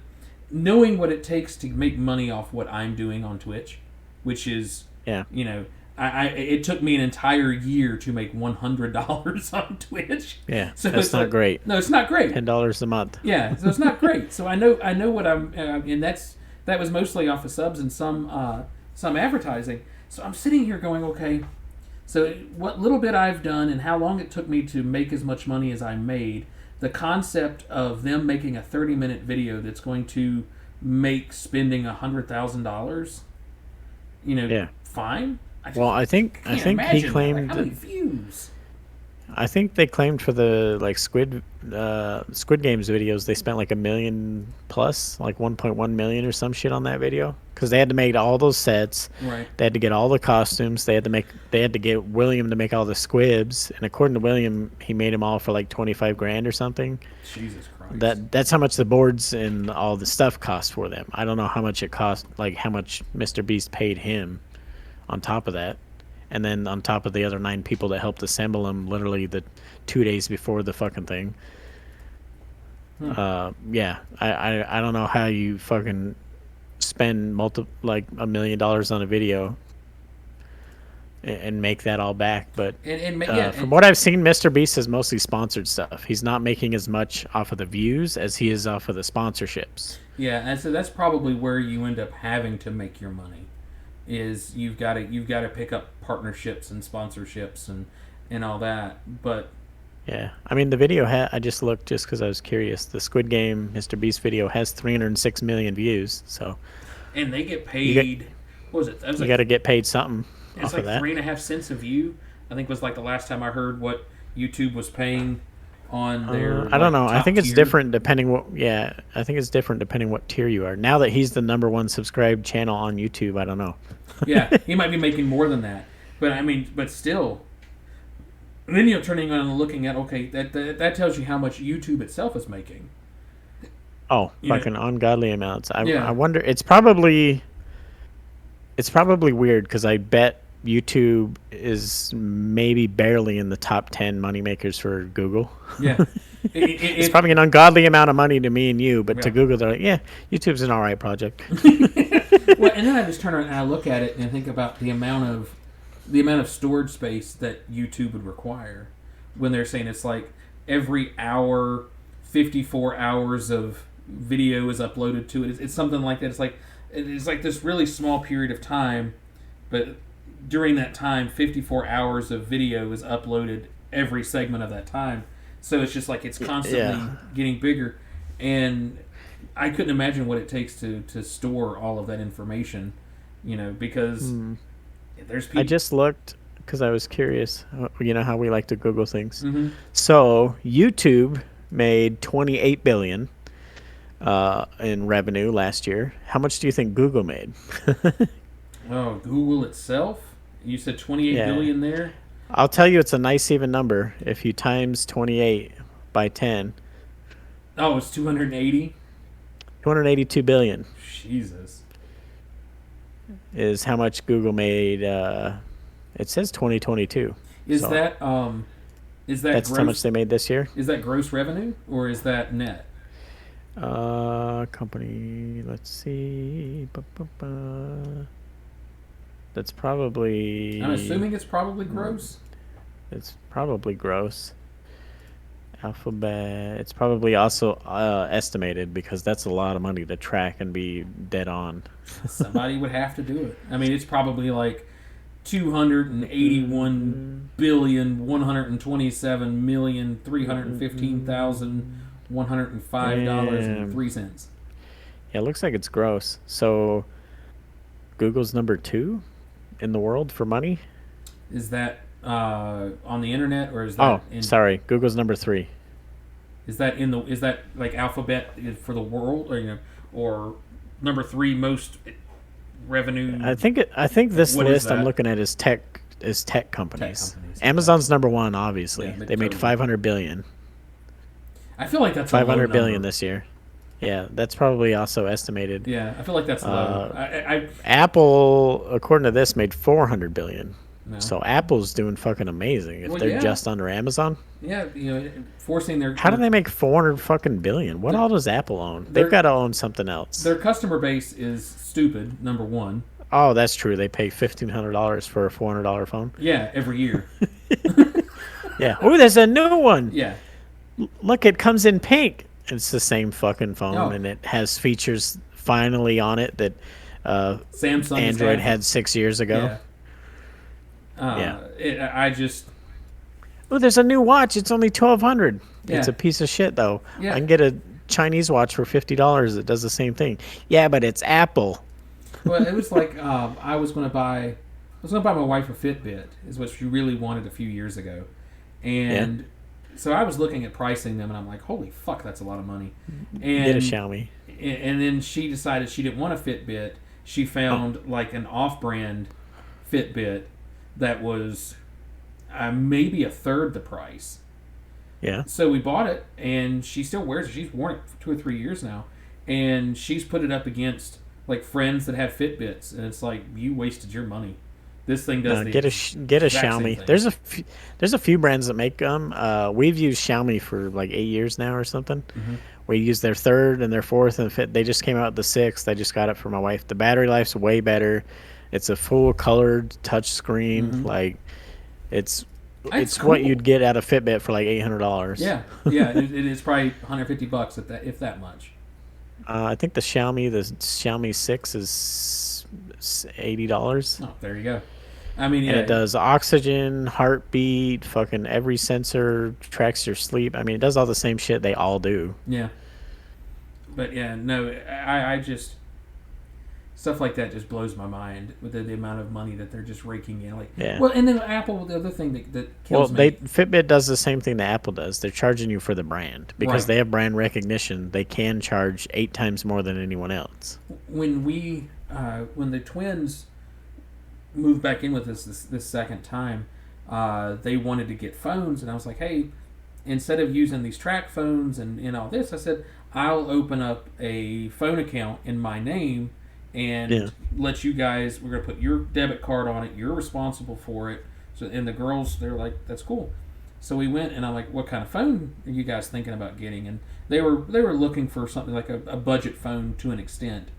knowing what it takes to make money off what I'm doing on Twitch, which is, Yeah. you know, it took me an entire year to make $100 on Twitch. Yeah. So That's it's not like, great. No, it's not great. $10 a month. Yeah, so it's not great. So I know what I'm, and that was mostly off of subs and some advertising. So I'm sitting here going, okay, so what little bit I've done and how long it took me to make as much money as I made, the concept of them making a 30-minute video that's going to make spending $100,000, Yeah. fine. Well, I think he imagine that. claimed. Like, how many views? I think they claimed for the like Squid Games videos they spent like $1 million plus, like 1.1 million or some shit on that video, because they had to make all those sets. Right. They had to get all the costumes. They had to get William to make all the squibs, and according to William, he made them all for like 25 grand or something. Jesus Christ. That's how much the boards and all the stuff cost for them. I don't know how much it cost, like how much Mr. Beast paid him on top of that. And then on top of the other 9 people that helped assemble them literally the 2 days before the fucking thing. Yeah, I don't know how you fucking spend like $1 million on a video and make that all back. But from what I've seen, Mr. Beast is mostly sponsored stuff. He's not making as much off of the views as he is off of the sponsorships. Yeah, and so that's probably where you end up having to make your money. Is you've got to pick up partnerships and sponsorships and all that. But yeah, I mean the video I just looked just because I was curious. The Squid Game Mr. Beast video has 306 million views. So and they get paid. What was it? That was you got to get paid something it's off of like that. 3.5 cents a view. I think was like the last time I heard what YouTube was paying on their. I don't know. I think it's tier. different depending what. Yeah, I think it's different depending what tier you are. Now that he's the #1 subscribed channel on YouTube, I don't know. Yeah, he might be making more than that, but I mean, but still. And then you're turning on and looking at okay, that tells you how much YouTube itself is making. Oh, You know- fucking ungodly amounts. Yeah. I wonder. It's probably weird because I bet YouTube is maybe barely in the top 10 moneymakers for Google. Yeah, It's probably an ungodly amount of money to me and you, but to Yeah. Google, they're like, yeah, YouTube's an all right project. Well, and then I just turn around and I look at it and I think about the amount of storage space that YouTube would require when they're saying it's like every hour, 54 hours of video is uploaded to it. It's something like that. It's like this really small period of time, but during that time, 54 hours of video is uploaded every segment of that time. So it's just like it's constantly getting bigger, and I couldn't imagine what it takes to store all of that information, because there's people. I just looked because I was curious. You know how we like to Google things. Mm-hmm. So YouTube made 28 billion in revenue last year. How much do you think Google made? Oh, Google itself? You said 28 billion there? I'll tell you, it's a nice even number. If you times 28 by 10, Oh, it's 280? 282 billion Jesus. is how much Google made. It says 2022. Is So that is that that's gross, how much they made this year. is that gross revenue or is that net? Company. Let's see. That's probably. I'm assuming it's probably gross. It's probably gross. Alphabet. It's probably also estimated because that's a lot of money to track and be dead on. Somebody would have to do it. I mean, it's probably like $281,127,315,105.03. Yeah, it looks like it's gross. So Google's number 2 in the world for money. Is that on the internet, or is Oh, that in? sorry, Google's number 3. Is that in the? Is that like Alphabet for the world, or or number three most revenue? I think this What is list I'm that? looking at is tech Tech companies. companies. Okay. Amazon's number 1, obviously. Yeah, They made totally. 500 billion. I feel like that's a low 500 number. billion this year. Yeah, that's probably also estimated. Yeah, I feel like that's low. Apple, according to this, made 400 billion. No. So Apple's doing fucking amazing if Well, they're yeah. just under Amazon. Yeah, forcing their How do they make 400 fucking billion? What all does Apple own? They've got to own something else. their customer base is stupid. Number one. Oh, that's true. They pay $1,500 for a $400 phone. Yeah, every year. Yeah. Oh, there's a new one. Yeah. Look, it comes in pink. It's the same fucking phone, Oh. and it has features finally on it that Samsung Android had 6 years ago. Yeah. Yeah. I just. Oh, there's a new watch. It's only 1,200. Yeah. It's a piece of shit, though. Yeah. I can get a Chinese watch for $50 that does the same thing. Yeah, but it's Apple. Well, it was like I was going to buy my wife a Fitbit, is what she really wanted a few years ago, and so I was looking at pricing them, and I'm like, holy fuck, that's a lot of money. And Get a Xiaomi. And then she decided she didn't want a Fitbit. She found like an off-brand Fitbit that was maybe a third the price. Yeah. So we bought it, and she still wears it. She's worn it for 2 or 3 years now, and she's put it up against like friends that have Fitbits, and it's like, you wasted your money. This thing does Get a exact same Xiaomi. thing. There's a few brands that make them. We've used Xiaomi for like 8 years now or something. Mm-hmm. We use their third and their fourth and fifth. They just came out with the sixth. I just got it for my wife. The battery life's way better. It's a full colored touch screen. Mhm. Like it's It's what cool. you'd get at a Fitbit for like $800. Yeah, it is probably $150 if that much. I think the Xiaomi 6 is $80. Oh, there you go. I mean, And it does oxygen, heartbeat, fucking every sensor, tracks your sleep. I mean, it does all the same shit they all do. Yeah. But yeah, no, I just stuff like that just blows my mind with the amount of money that they're just raking in. Like, Yeah. well, and then Apple, the other thing that Well, kills me. Fitbit does the same thing that Apple does. They're charging you for the brand because Right. they have brand recognition. They can charge 8 times more than anyone else. When when the twins moved back in with us this second time, they wanted to get phones, and I was like, hey, instead of using these track phones and all this, I said, I'll open up a phone account in my name and let you guys, we're going to put your debit card on it, you're responsible for it. So, and the girls, they're like, that's cool. So we went, and I'm like, what kind of phone are you guys thinking about getting? And they were looking for something like a budget phone to an extent,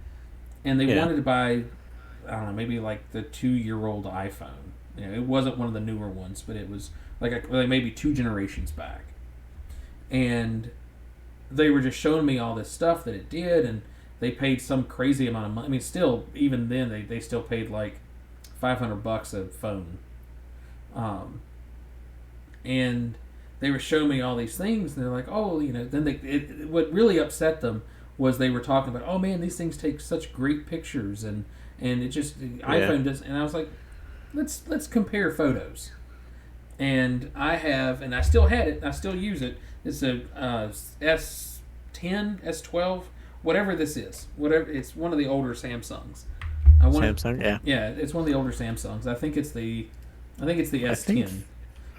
and they wanted to buy, I don't know, maybe like the 2-year-old iPhone. You know, it wasn't one of the newer ones, but it was like maybe 2 generations back. And they were just showing me all this stuff that it did, and they paid some crazy amount of money. I mean, still, even then, they still paid like $500 a phone. And they were showing me all these things, and they're like, oh, then what really upset them was they were talking about, oh man, these things take such great pictures, and it just, iPhone does, and I was like, let's compare photos. And I still had it, I still use it. It's a S10, S12, whatever this is. It's one of the older Samsungs. Samsung, yeah. Yeah, it's one of the older Samsungs. I think it's the S10.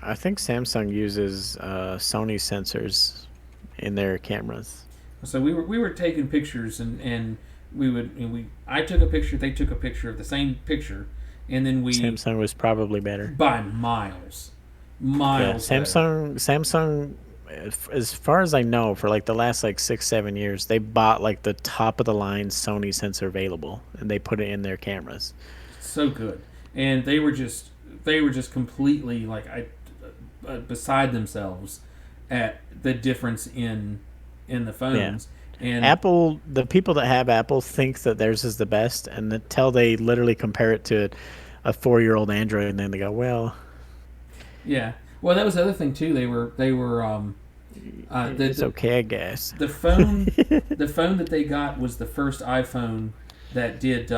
I think Samsung uses Sony sensors in their cameras. So we were taking pictures, and I took a picture, they took a picture of the same picture, and then Samsung was probably better by miles. Yeah, Samsung, as far as I know, for like the last like 6-7 years, they bought like the top of the line Sony sensor available, and they put it in their cameras. So good, and they were just completely like beside themselves at the difference in the phones. And Apple, the people that have Apple think that theirs is the best, and until they literally compare it to a 4-year-old Android, and then they go, well, Yeah. Well, that was the other thing too. They were it's okay, I guess. the phone the phone that they got was the first iPhone that did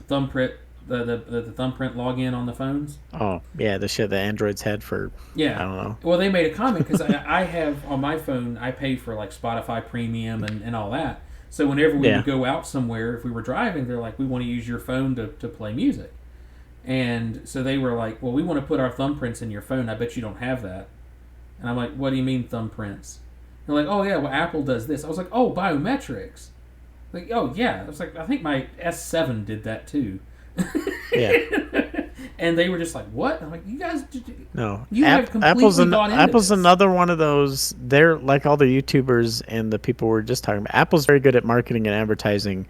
thumbprint the thumbprint login on the phones. Oh yeah, the shit that Androids had for I Yeah. don't know. Well, they made a comment because I have on my phone, I pay for like Spotify Premium and all that. So whenever we Yeah. would go out somewhere, if we were driving, they're like, we want to use your phone to play music. And so they were like, well, we want to put our thumbprints in your phone. I bet you don't have that. And I'm like, what do you mean thumbprints? They're like, oh, yeah, well, Apple does this. I was like, oh, biometrics. Like, oh, yeah. I was like, I think my S7 did that too. Yeah. And they were just like, what? I'm like, you guys, No, you have completely gone into Apple's this. another one of those. They're like all the YouTubers and the people we're just talking about. Apple's very good at marketing and advertising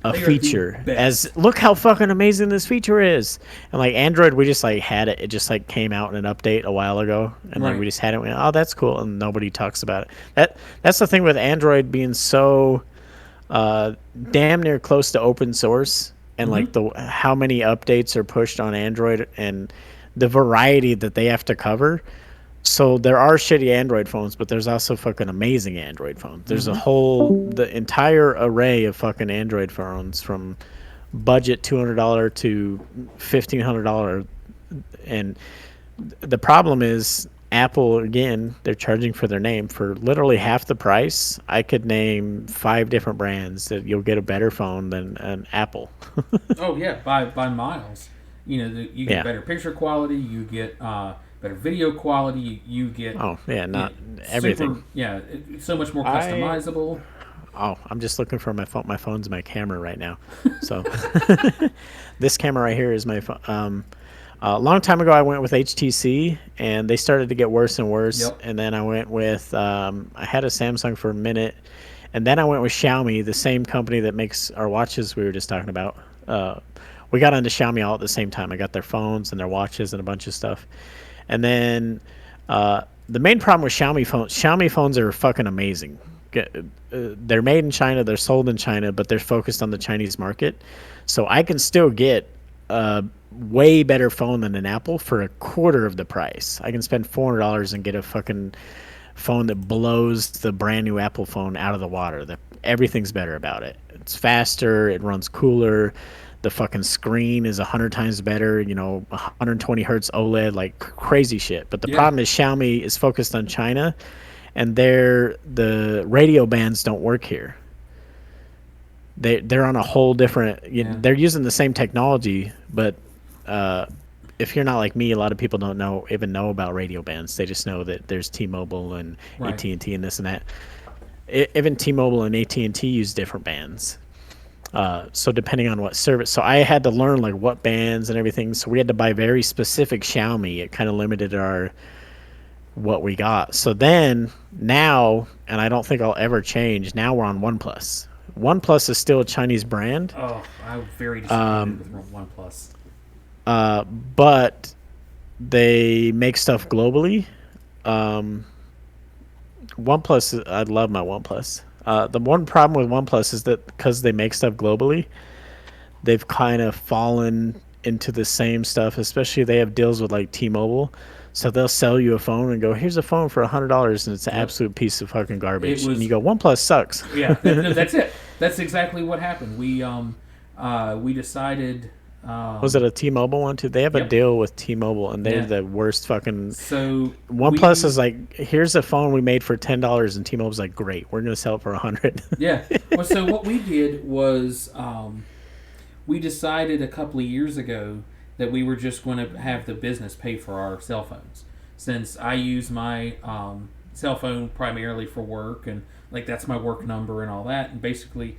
a They are the feature best. as look how fucking amazing this feature is. And like Android, we just like had it. It just like came out in an update a while ago, and like Right. we just had it. We went, oh, that's cool, and nobody talks about it. That's the thing with Android being so damn near close to open source, and like the how many updates are pushed on Android and the variety that they have to cover. So there are shitty Android phones, but there's also fucking amazing Android phones. There's the entire array of fucking Android phones from budget $200 to $1,500, and the problem is Apple again. They're charging for their name for literally half the price. I could name 5 different brands that you'll get a better phone than an Apple. Oh yeah, by miles. You know, you get Yeah. better picture quality. You get better video quality. You get Oh yeah, not super, everything. yeah, it's so much more I- customizable. Oh, I'm just looking for my phone. My phone's my camera right now. So this camera right here is my phone. A long time ago, I went with HTC, and they started to get worse and worse. Yep. And then I went with I had a Samsung for a minute, and then I went with Xiaomi, the same company that makes our watches we were just talking about. We got onto Xiaomi all at the same time. I got their phones and their watches and a bunch of stuff. And then the main problem with Xiaomi phones are fucking amazing. They're made in China, they're sold in China, but they're focused on the Chinese market. So I can still get a way better phone than an Apple for a quarter of the price. I can spend $400 and get a fucking phone that blows the brand new Apple phone out of the water. Everything's better about it. It's faster, it runs cooler. The fucking screen is 100 times better, 120 hertz OLED, like crazy shit. But the problem is Xiaomi is focused on China, and the radio bands don't work here. They're on a whole different. They're using the same technology, but if you're not like me, a lot of people don't even know about radio bands. They just know that there's T-Mobile and AT&T and this and that. Even T-Mobile and AT&T use different bands. So depending on what service, so I had to learn like what bands and everything. So we had to buy very specific Xiaomi. It kind of limited what we got. So then now, and I don't think I'll ever change. Now we're on OnePlus. OnePlus is still a Chinese brand. Oh, I'm very disappointed with OnePlus. But they make stuff globally. OnePlus, I love my OnePlus. The one problem with OnePlus is that because they make stuff globally, they've kind of fallen into the same stuff. Especially they have deals with like T-Mobile, so they'll sell you a phone and go, "Here's a phone for $100," and it's an absolute piece of fucking garbage. And you go, "OnePlus sucks." Yeah, that's it. That's exactly what happened. We decided. Was it a T-Mobile one too? They have a deal with T-Mobile, and they're the worst fucking. So OnePlus is like, here's a phone we made for $10, and T-Mobile's like, great, we're gonna sell it for $100. Yeah. Well, so what we did was we decided a couple of years ago that we were just going to have the business pay for our cell phones, since I use my cell phone primarily for work, and like that's my work number and all that, and basically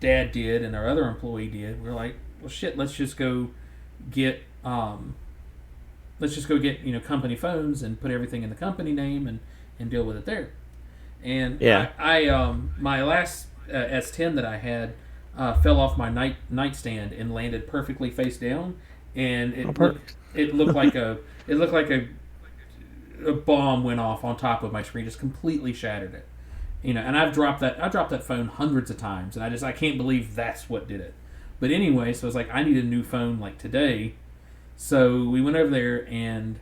Dad did and our other employee did. We're like, well, shit, let's just go get company phones and put everything in the company name and deal with it there. And I my last S10 that I had fell off my nightstand and landed perfectly face down, and it looked like a bomb went off on top of my screen, just completely shattered it. And I dropped that phone hundreds of times, and I can't believe that's what did it. But anyway, so I was like, I need a new phone like today. So we went over there and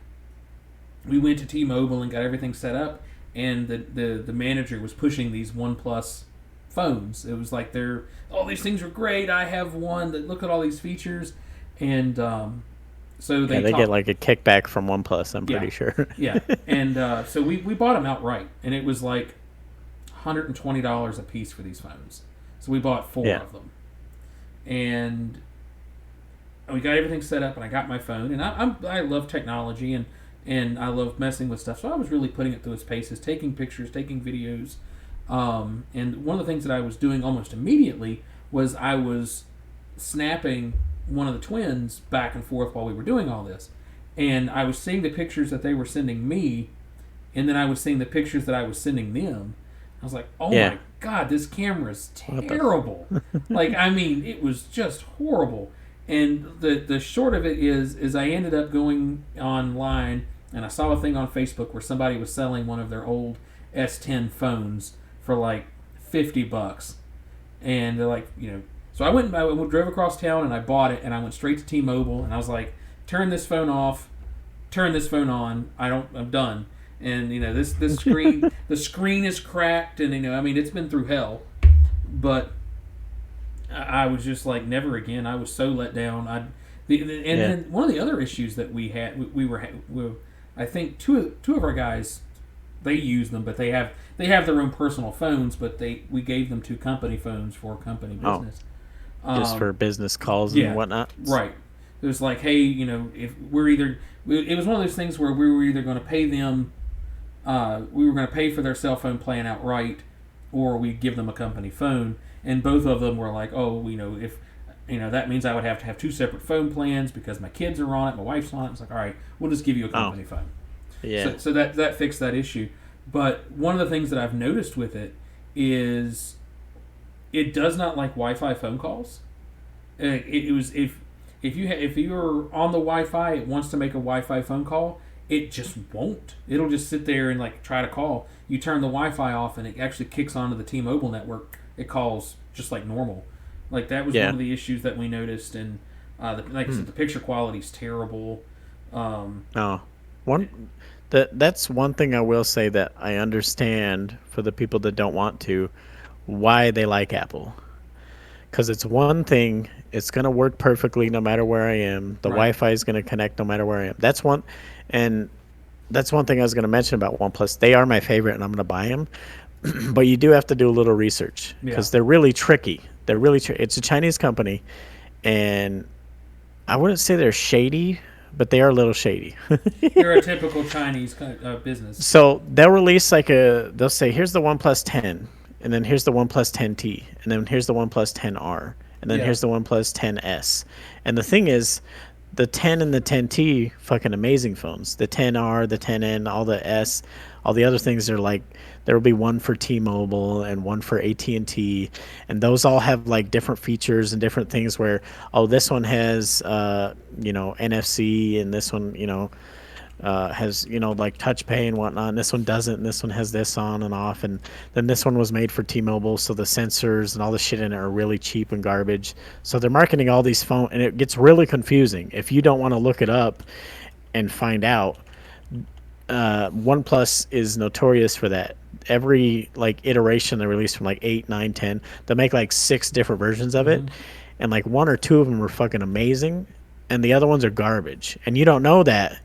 we went to T-Mobile and got everything set up. And the manager was pushing these OnePlus phones. It was like all these things are great. I have one that look at all these features, and so they get like a kickback from OnePlus. I'm pretty sure. Yeah, and so we bought them outright, and it was like $120 a piece for these phones. So we bought four of them, and we got everything set up, and I got my phone, and I love technology and I love messing with stuff. So I was really putting it through its paces, taking pictures, taking videos. And one of the things that I was doing almost immediately was I was snapping one of the twins back and forth while we were doing all this. And I was seeing the pictures that they were sending me, and then I was seeing the pictures that I was sending them. I was like, oh my God, this camera's terrible. Like, I mean, it was just horrible. And the short of it is I ended up going online, and I saw a thing on Facebook where somebody was selling one of their old S10 phones for like $50, and they're like, so I drove across town and I bought it, and I went straight to T-Mobile, and I was like, turn this phone off, turn this phone on, I'm done. And this screen the screen is cracked, and I mean, it's been through hell, but I was just like, never again. I was so let down. Then one of the other issues that we had, we were I think two of our guys, they use them, but they have their own personal phones, but we gave them two company phones for company business. Just for business calls and whatnot. Right. It was like, hey, if it was one of those things where we were either going to pay them, we were going to pay for their cell phone plan outright, or we'd give them a company phone. And both of them were like, oh, if that means I would have to have two separate phone plans because my kids are on it, my wife's on it. It's like, all right, we'll just give you a company phone. Yeah. So that fixed that issue. But one of the things that I've noticed with it is it does not like Wi-Fi phone calls. It was if you're on the Wi-Fi, it wants to make a Wi-Fi phone call. It just won't. It'll just sit there and like try to call. You turn the Wi-Fi off, and it actually kicks onto the T-Mobile network. It calls just like normal. Like that was one of the issues that we noticed, and like I said, the picture quality is terrible. That's one thing I will say that I understand for the people that don't want to, why they like Apple. Because it's one thing, it's going to work perfectly no matter where I am. The Wi-Fi is going to connect no matter where I am. That's one thing I was going to mention about OnePlus. They are my favorite, and I'm going to buy them. But you do have to do a little research because they're really tricky. It's a Chinese company, and I wouldn't say they're shady, but they are a little shady. They're a typical Chinese business. So they'll say, here's the OnePlus 10, and then here's the OnePlus 10T, and then here's the OnePlus 10R, and then here's the OnePlus 10S. And the thing is, the 10 and the 10T, fucking amazing phones. The 10R, the 10N, all the S, all the other things are like, there will be one for T-Mobile and one for AT&T, and those all have like different features and different things where, this one has, NFC, and this one, has, like touch pay and whatnot, and this one doesn't, and this one has this on and off, and then this one was made for T-Mobile, so the sensors and all the shit in it are really cheap and garbage. So they're marketing all these phones, and it gets really confusing if you don't want to look it up and find out. OnePlus is notorious for that. Every like iteration they release from like 8, 9, 10, they make like 6 different versions of it, and like 1 or 2 of them are fucking amazing, and the other ones are garbage, and you don't know that.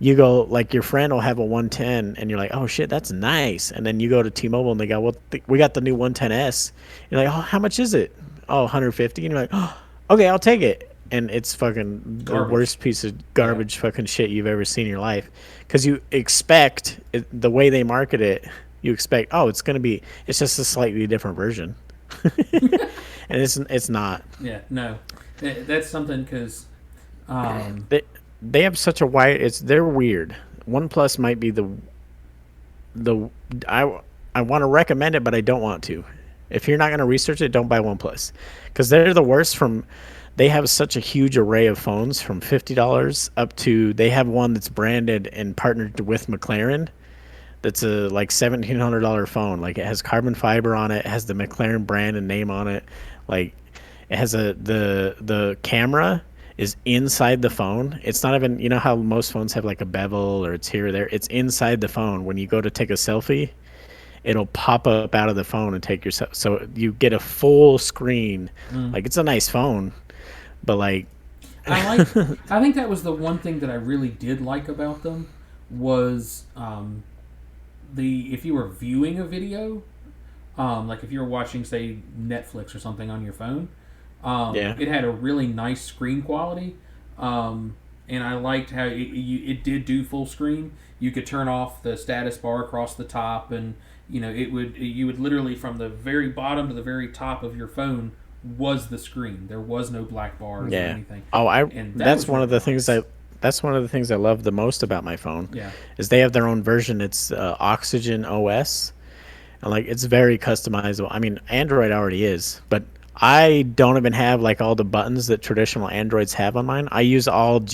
You go, like, your friend will have a 110, and you're like, oh shit, that's nice. And then you go to T-Mobile, and they go, well, we got the new 110S. You're like, oh, how much is it? Oh, 150. And you're like, oh, okay, I'll take it. And it's fucking the worst piece of garbage fucking shit you've ever seen in your life. Because you expect, the way they market it, you expect, it's just a slightly different version. And it's not. Yeah, no. That's something because... They have such a wide. They're weird. OnePlus might be I want to recommend it, but I don't want to. If you're not going to research it, don't buy OnePlus, because they're the worst. They have such a huge array of phones from $50 up to, they have one that's branded and partnered with McLaren. That's a like $1,700 phone. Like, it has carbon fiber on it. It has the McLaren brand and name on it. Like, It has the camera is inside the phone. It's not even, you know how most phones have like a bevel or it's here or there. It's inside the phone. When you go to take a selfie, it'll pop up out of the phone and take your so you get a full screen. Mm. Like it's a nice phone, but like I like. I think that was the one thing that I really did like about them was the if you were viewing a video, like if you were watching say Netflix or something on your phone, yeah. it had a really nice screen quality, and I liked how it did do full screen. You could turn off the status bar across the top, and you would literally from the very bottom to the very top of your phone was the screen. There was no black bars or Yeah. anything. Oh, And that that's was one of really the things nice. that's one of the things I love the most about my phone. Yeah. Is they have their own version. It's Oxygen OS, and like it's very customizable. I mean, Android already is, but I don't even have like all the buttons that traditional Androids have on mine. I use all Mm.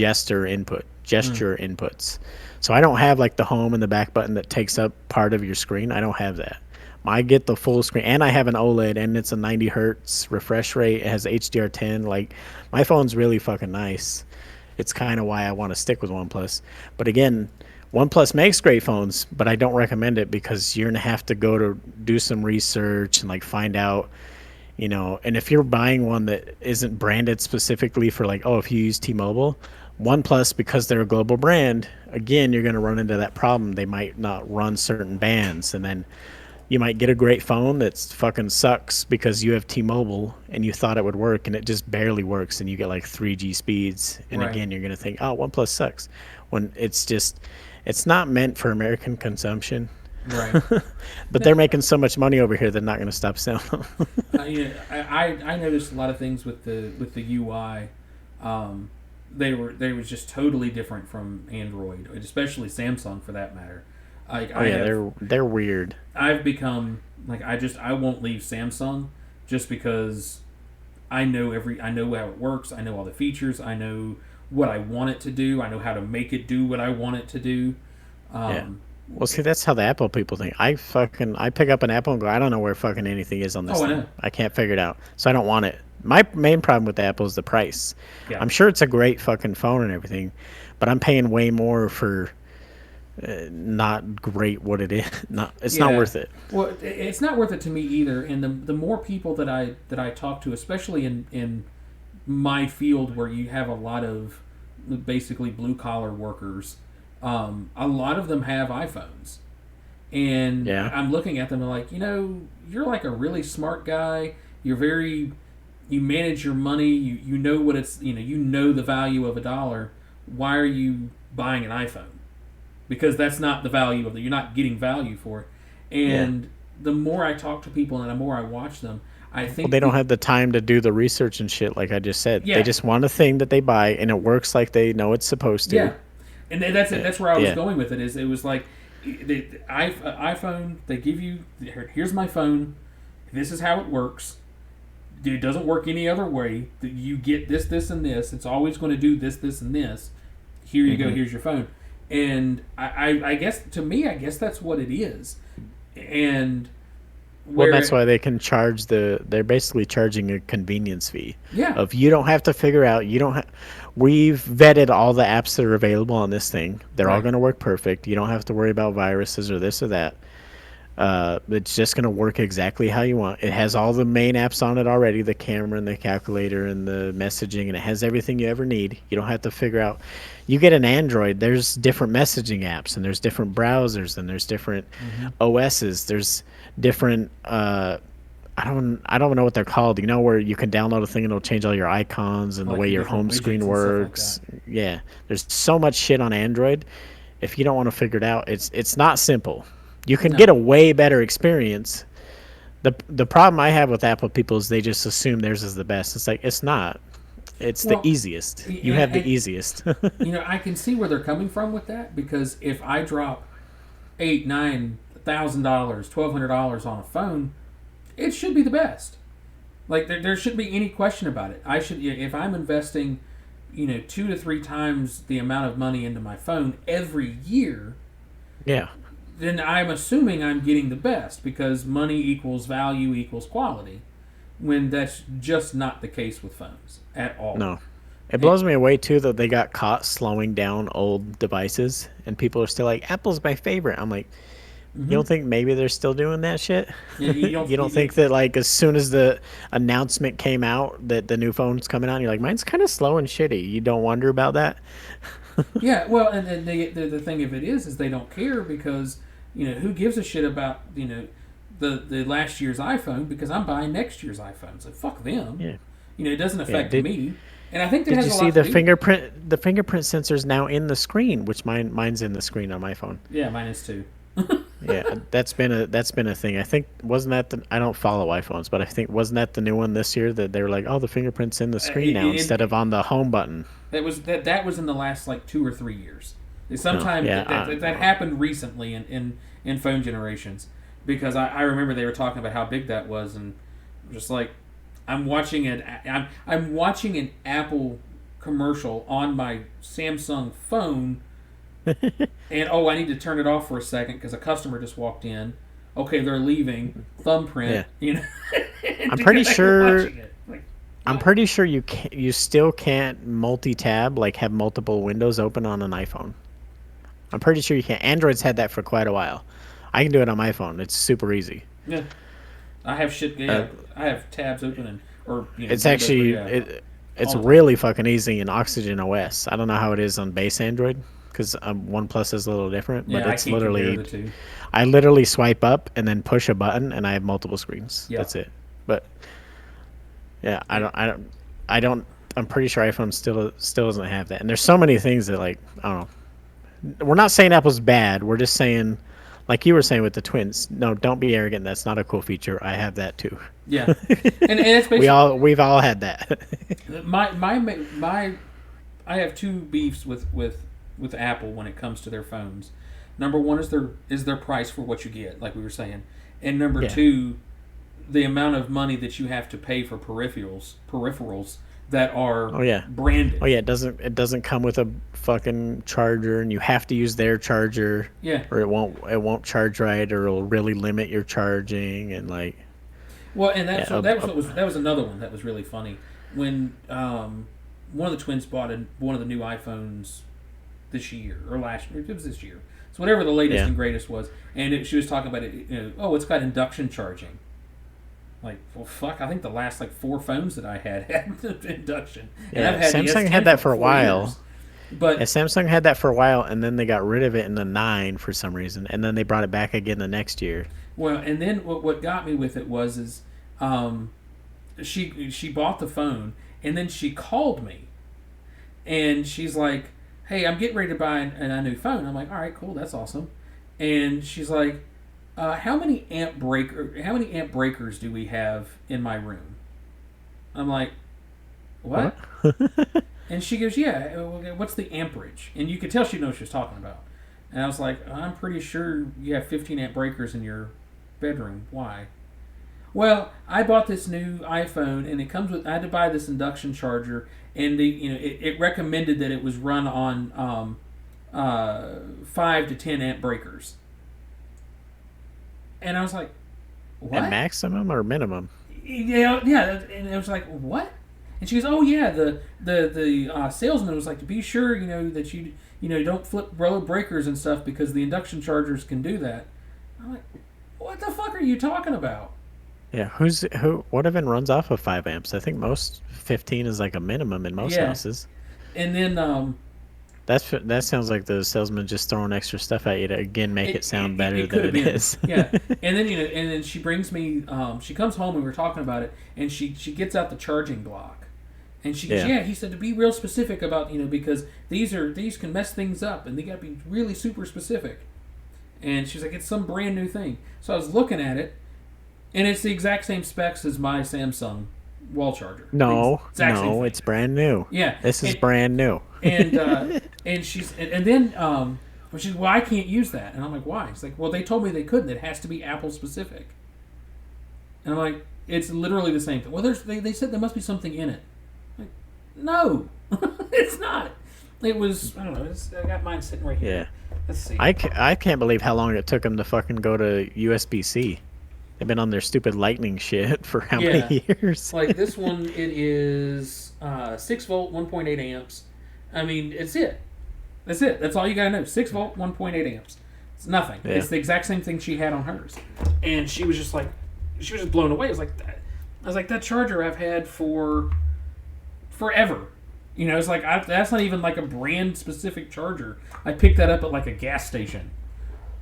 gesture inputs. So I don't have like the home and the back button that takes up part of your screen. I don't have that. I get the full screen, and I have an OLED, and it's a 90 hertz refresh rate. It has HDR10. Like my phone's really fucking nice. It's kind of why I want to stick with OnePlus. But again, OnePlus makes great phones, but I don't recommend it because you're gonna have to go to do some research and like find out, and if you're buying one that isn't branded specifically for like, oh, if you use T-Mobile, OnePlus, because they're a global brand, again, you're gonna run into that problem. They might not run certain bands, and then you might get a great phone that's fucking sucks because you have T-Mobile and you thought it would work and it just barely works and you get like 3G speeds, and Right. again you're going to think, oh, OnePlus sucks, when it's not meant for American consumption. Right. But they're making so much money over here they're not going to stop selling them. I noticed a lot of things with the UI. Um, they was just totally different from Android, especially Samsung for that matter. Like Oh yeah, they're weird. I've become like I won't leave Samsung just because I know how it works. I know all the features. I know what I want it to do. I know how to make it do what I want it to do. Yeah. Um, Well, see, that's how the Apple people think. I pick up an Apple and go, I don't know where fucking anything is on this oh, I thing. know. I can't figure it out, so I don't want it. My main problem with the Apple is the price. Yeah. I'm sure it's a great fucking phone and everything, but I'm paying way more for not great what it is. Not it's not Yeah. worth it. Well, it's not worth it to me either. And the more people that I talk to, especially in my field where you have a lot of basically blue collar workers, a lot of them have iPhones. And Yeah, I'm looking at them and like, you're like a really smart guy. You manage your money. You know what it's, you know the value of a dollar. Why are you buying an iPhone? Because that's not the value of it. You're not getting value for it. yeah. And the more I talk to people and the more I watch them, I Well, they think don't have the time to do the research and shit. Like I just said, they yeah, just want a thing that they buy and it works like they know it's supposed to. yeah, and that's it. Yeah, That's where I was yeah. going with it. Is it was like the iPhone. They give you here's my phone. This is how it works. It doesn't work any other way. You get this, this, and this. It's always going to do this, this, and this. Here you go. Hmm. Here's your phone. And I guess to me, I guess that's what it is. And Well, that's where why they can charge they're basically charging a convenience fee. yeah, Of you don't have to figure out, you don't have, we've vetted all the apps that are available on this thing. They're all right, going to work perfect. You don't have to worry about viruses or this or that. It's just going to work exactly how you want. It has all the main apps on it already, the camera and the calculator and the messaging, and it has everything you ever need. You don't have to figure out. You get an Android, there's different messaging apps, and there's different browsers, and there's different mm-hmm. OSs. There's different. I don't know what they're called. Where you can download a thing and it'll change all your icons and the Like way the your different home screen widgets and stuff like works. that. Yeah, there's so much shit on Android. If you don't want to figure it out, it's not simple. You can get No, a way better experience. The problem I have with Apple people is they just assume theirs is the best. It's like it's not. It's the well, easiest. You and, have the and easiest. I can see where they're coming from with that because if I drop $8,000, $9,000, $1,200 on a phone, it should be the best. Like there shouldn't be any question about it. I should if I'm investing, 2 to 3 times the amount of money into my phone every year, Yeah. then I'm assuming I'm getting the best because money equals value equals quality. when that's just not the case with phones at all. No. It blows me away too that they got caught slowing down old devices and people are still like, Apple's my favorite. I'm like, you don't think maybe they're still doing that shit? Yeah, You don't think that like as soon as the announcement came out that the new phone's coming out, you're like, mine's kind of slow and shitty. You don't wonder about that? Yeah, well, and then the thing of it is they don't care because who gives a shit about the last year's iPhone because I'm buying next year's iPhone. So fuck them. Yeah. It doesn't affect did- me. And I think that Did has you a see lot the to do- fingerprint? The fingerprint sensor's now in the screen, which mine's in the screen on my phone. Yeah, mine is too. Yeah, that's been a thing. I think wasn't that I don't follow iPhones, but I think wasn't that the new one this year that they were like, oh, the fingerprint's in the screen now instead of on the home button. That was in the last like 2 or 3 years. Sometime that happened recently in phone generations because I remember they were talking about how big that was and just like I'm watching an Apple commercial on my Samsung phone. And I need to turn it off for a second because a customer just walked in. Okay, they're leaving. Thumbprint, I'm pretty sure. Like, I'm pretty sure you still can't multi-tab, like have multiple windows open on an iPhone. I'm pretty sure you can't. Android's had that for quite a while. I can do it on my phone. It's super easy. Yeah, I have shit. Yeah, I have tabs open it's actually it's really fucking easy in Oxygen OS. I don't know how it is on base Android because OnePlus is a little different, but it's literally I literally swipe up and then push a button and I have multiple screens. Yep. That's it. But yeah, I don't. I'm pretty sure iPhone still doesn't have that. And there's so many things that like I don't know. We're not saying Apple's bad. We're just saying, like you were saying with the twins. No, don't be arrogant. That's not a cool feature. I have that too. Yeah, and it's basically, we've all had that. I have two beefs with Apple when it comes to their phones. Number one is their price for what you get, like we were saying, and number two, the amount of money that you have to pay for peripherals that are branded. Oh yeah, it doesn't come with a fucking charger, and you have to use their charger. Yeah. Or it won't charge right, or it'll really limit your charging, and like. Well, and that was another one that was really funny when one of the twins bought one of the new iPhones this year or last year. It was this year. So whatever the latest and greatest was, and she was talking about it. It's got induction charging. Like, well, fuck! I think the last like 4 phones that I had induction. And I've had Samsung had that for a while. Years. But Samsung had that for a while, and then they got rid of it in the 9 for some reason, and then they brought it back again the next year. Well, and then what got me with it was she bought the phone, and then she called me, and she's like, "Hey, I'm getting ready to buy a new phone." I'm like, "All right, cool, that's awesome." And she's like, "How many amp breakers do we have in my room?" I'm like, "What?" And she goes, "Yeah, what's the amperage?" And you could tell she knows what she was talking about. And I was like, "I'm pretty sure you have 15 amp breakers in your bedroom. Why?" Well, I bought this new iPhone, and it comes with. I had to buy this induction charger, and it recommended that it was run on 5 to 10 amp breakers. And I was like, "What? At maximum or minimum?" Yeah. And I was like, "What?" And she goes, "Oh yeah, the salesman was like, to be sure, that you don't flip roller breakers and stuff because the induction chargers can do that." I'm like, "What the fuck are you talking about?" Yeah, what even runs off of 5 amps? I think most 15 is like a minimum in most houses. And then that sounds like the salesman just throwing extra stuff at you to again make it sound better than it is. Yeah, and then she brings me. She comes home and we're talking about it, and she gets out the charging block, and she goes, he said to be real specific about because these can mess things up, and they got to be really super specific. And she's like, it's some brand new thing. So I was looking at it, and it's the exact same specs as my Samsung wall charger. No, it's brand new. Yeah, this is brand new. And then she's, well, I can't use that, and I'm like, why? It's like, well, they told me they couldn't. It has to be Apple specific. And I'm like, it's literally the same thing. Well, they said there must be something in it. I'm like, no, it's not. It was, I don't know. I got mine sitting right here. Yeah. Let's see. I can't believe how long it took them to fucking go to USB-C. They've been on their stupid lightning shit for how Yeah, many years? like this one, it is 6 volt, 1.8 amps. I mean, it's it. That's it. That's all you gotta know. 6 volt, 1.8 amps. It's nothing. Yeah. It's the exact same thing she had on hers, and she was just like, she was just blown away. It was like that. I was like, that charger I've had for forever. You know, it's like that's not even like a brand specific charger. I picked that up at like a gas station.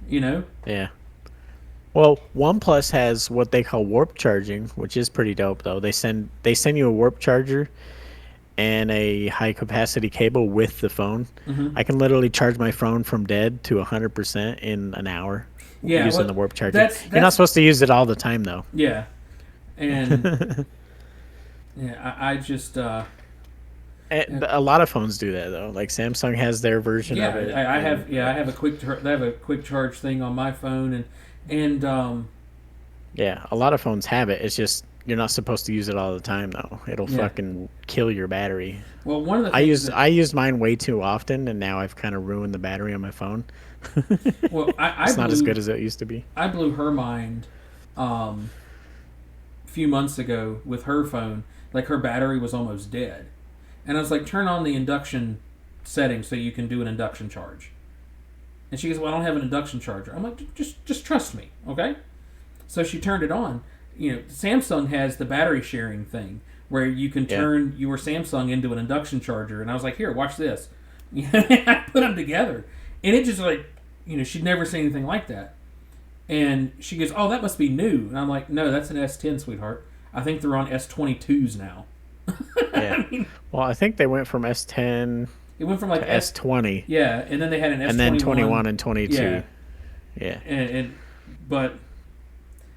You know? Yeah. Well, OnePlus has what they call warp charging, which is pretty dope though. They send you a warp charger and a high capacity cable with the phone. Mm-hmm. I can literally charge my phone from dead to 100% in an hour Yeah, using well, the warp charger. that's You're not supposed to use it all the time though. yeah, and yeah, I just A lot of phones do that though. Like Samsung has their version yeah, of it. I have I have a quick charge thing on my phone, and Yeah, a lot of phones have it. It's just you're not supposed to use it all the time though. It'll Yeah. fucking kill your battery. well, one of the I things use that, I use mine way too often, and now I've kind of ruined the battery on my phone. well, It's not as good as it used to be. I blew her mind a few months ago with her phone. Like her battery was almost dead, and I was like, turn on the induction setting so you can do an induction charge. And she goes, well, I don't have an induction charger. I'm like, just trust me, okay? So she turned it on. You know, Samsung has the battery sharing thing where you can turn your Samsung into an induction charger. And I was like, here, watch this. I put them together. And it just like, you know, she'd never seen anything like that. And she goes, oh, that must be new. And I'm like, no, that's an S10, sweetheart. I think they're on S22s now. Yeah. Well, I think they went from S10 It went from like to S20, yeah, and then they had an S21. and then 21 and 22. Yeah. Yeah. And but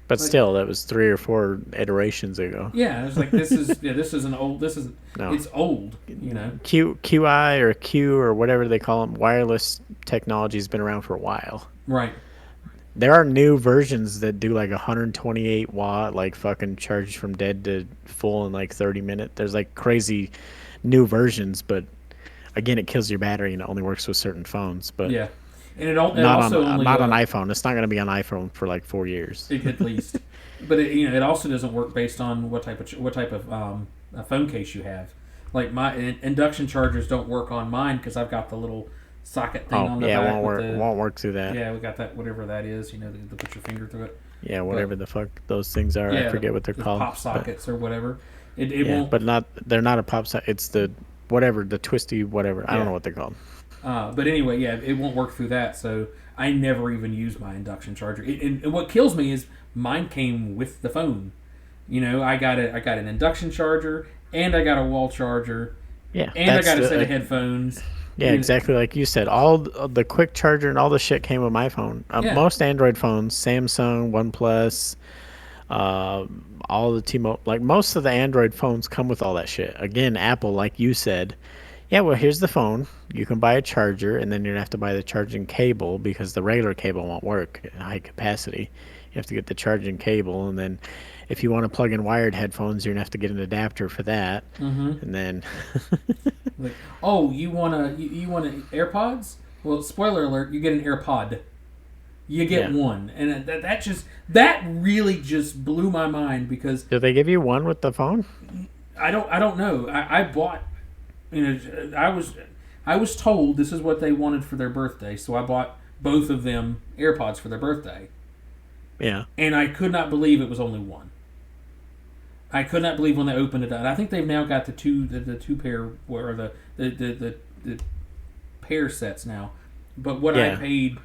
But like- still, that was 3 or 4 iterations ago. yeah, it's like this is an old No. it's old, you know. QI or Q or whatever they call them, wireless technology has been around for a while. Right. There are new versions that do like 128 watt, like fucking charge from dead to full in like 30 minutes. There's like crazy new versions, but again, it kills your battery and it only works with certain phones. But Yeah. And it also not only on iPhone. It's not going to be on iPhone for like 4 years. at least. But it also doesn't work based on what type of a phone case you have. Like my induction chargers don't work on mine because I've got the little socket thing on the yeah, back. it won't work. with the, Won't work through that. Yeah, we got that whatever that is. You know, to put your finger through it. Yeah, whatever the fuck those things are. I forget what they're the called. Pop but- sockets or whatever. It yeah, won't. but they're not a pop socket. It's the whatever, the twisty whatever. I don't Yeah. know what they're called. But anyway, yeah, it won't work through that. So I never even use my induction charger. And what kills me is mine came with the phone. You know, I got an induction charger and I got a wall charger Yeah, and I that's got a the- set of headphones. Yeah, You know, exactly like you said. All the quick charger and all the shit came with my phone. Yeah. Most Android phones, Samsung, OnePlus, all the T-Mobile, like most of the Android phones come with all that shit. Again, Apple, like you said, yeah, well, here's the phone. You can buy a charger, and then you're gonna have to buy the charging cable because the regular cable won't work at high capacity. You have to get the charging cable, and then if you want to plug in wired headphones, you're gonna have to get an adapter for that. Mhm. And then like, oh, you want AirPods? Well, spoiler alert, you get an AirPod. You get Yeah. one, and that really just blew my mind because do they give you one with the phone? I don't know. I bought, you know, I was told this is what they wanted for their birthday, so I bought both of them AirPods for their birthday, Yeah. and I could not believe it was only one. I could not believe when they opened it up. And I think they've now got the two pair or the pair sets now. But what I Yeah. paid,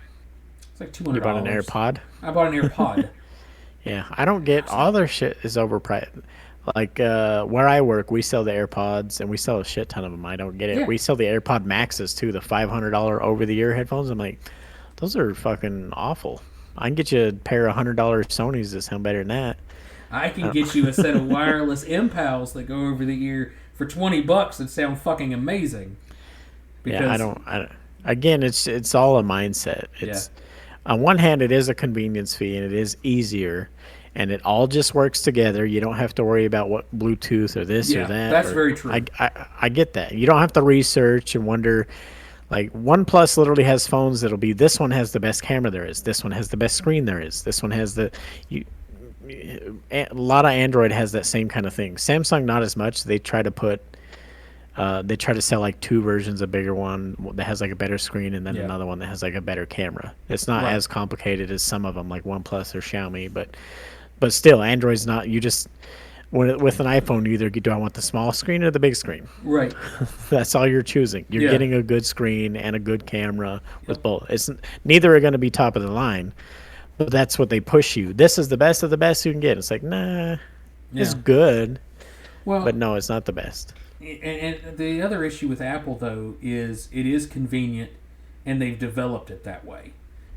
it's like $200. You bought an AirPod? I bought an AirPod. Yeah, I don't get all their shit is overpriced. Like where I work, we sell the AirPods and we sell a shit ton of them. I don't get it. Yeah. We sell the AirPod Maxes too, the $500 over-the-ear headphones. I'm like, those are fucking awful. I can get you a pair of $100 Sonys that sound better than that. I can get you a set of wireless Impals that go over the ear for $20 that sound fucking amazing. Yeah, I don't. Again, it's all a mindset. It's on one hand, it is a convenience fee and it is easier, and it all just works together. You don't have to worry about what Bluetooth or this Yeah, or that. that's or- very true. I get that. You don't have to research and wonder. Like OnePlus literally has phones that'll be this one has the best camera there is. This one has the best screen there is. This one has the a lot of Android has that same kind of thing. Samsung not as much. They try to sell like two versions, a bigger one that has like a better screen, and then Yeah. another one that has like a better camera. It's not Right. as complicated as some of them, like OnePlus or Xiaomi, but still, Android's not. You just with an iPhone, you either do I want the small screen or the big screen. Right. That's all you're choosing. You're Yeah. getting a good screen and a good camera with Yep. both. It's neither are going to be top of the line, but that's what they push you. This is the best of the best you can get. It's like, nah, it's Yeah. good, but Well, no, it's not the best. and the other issue with Apple though is it is convenient, and they've developed it that way,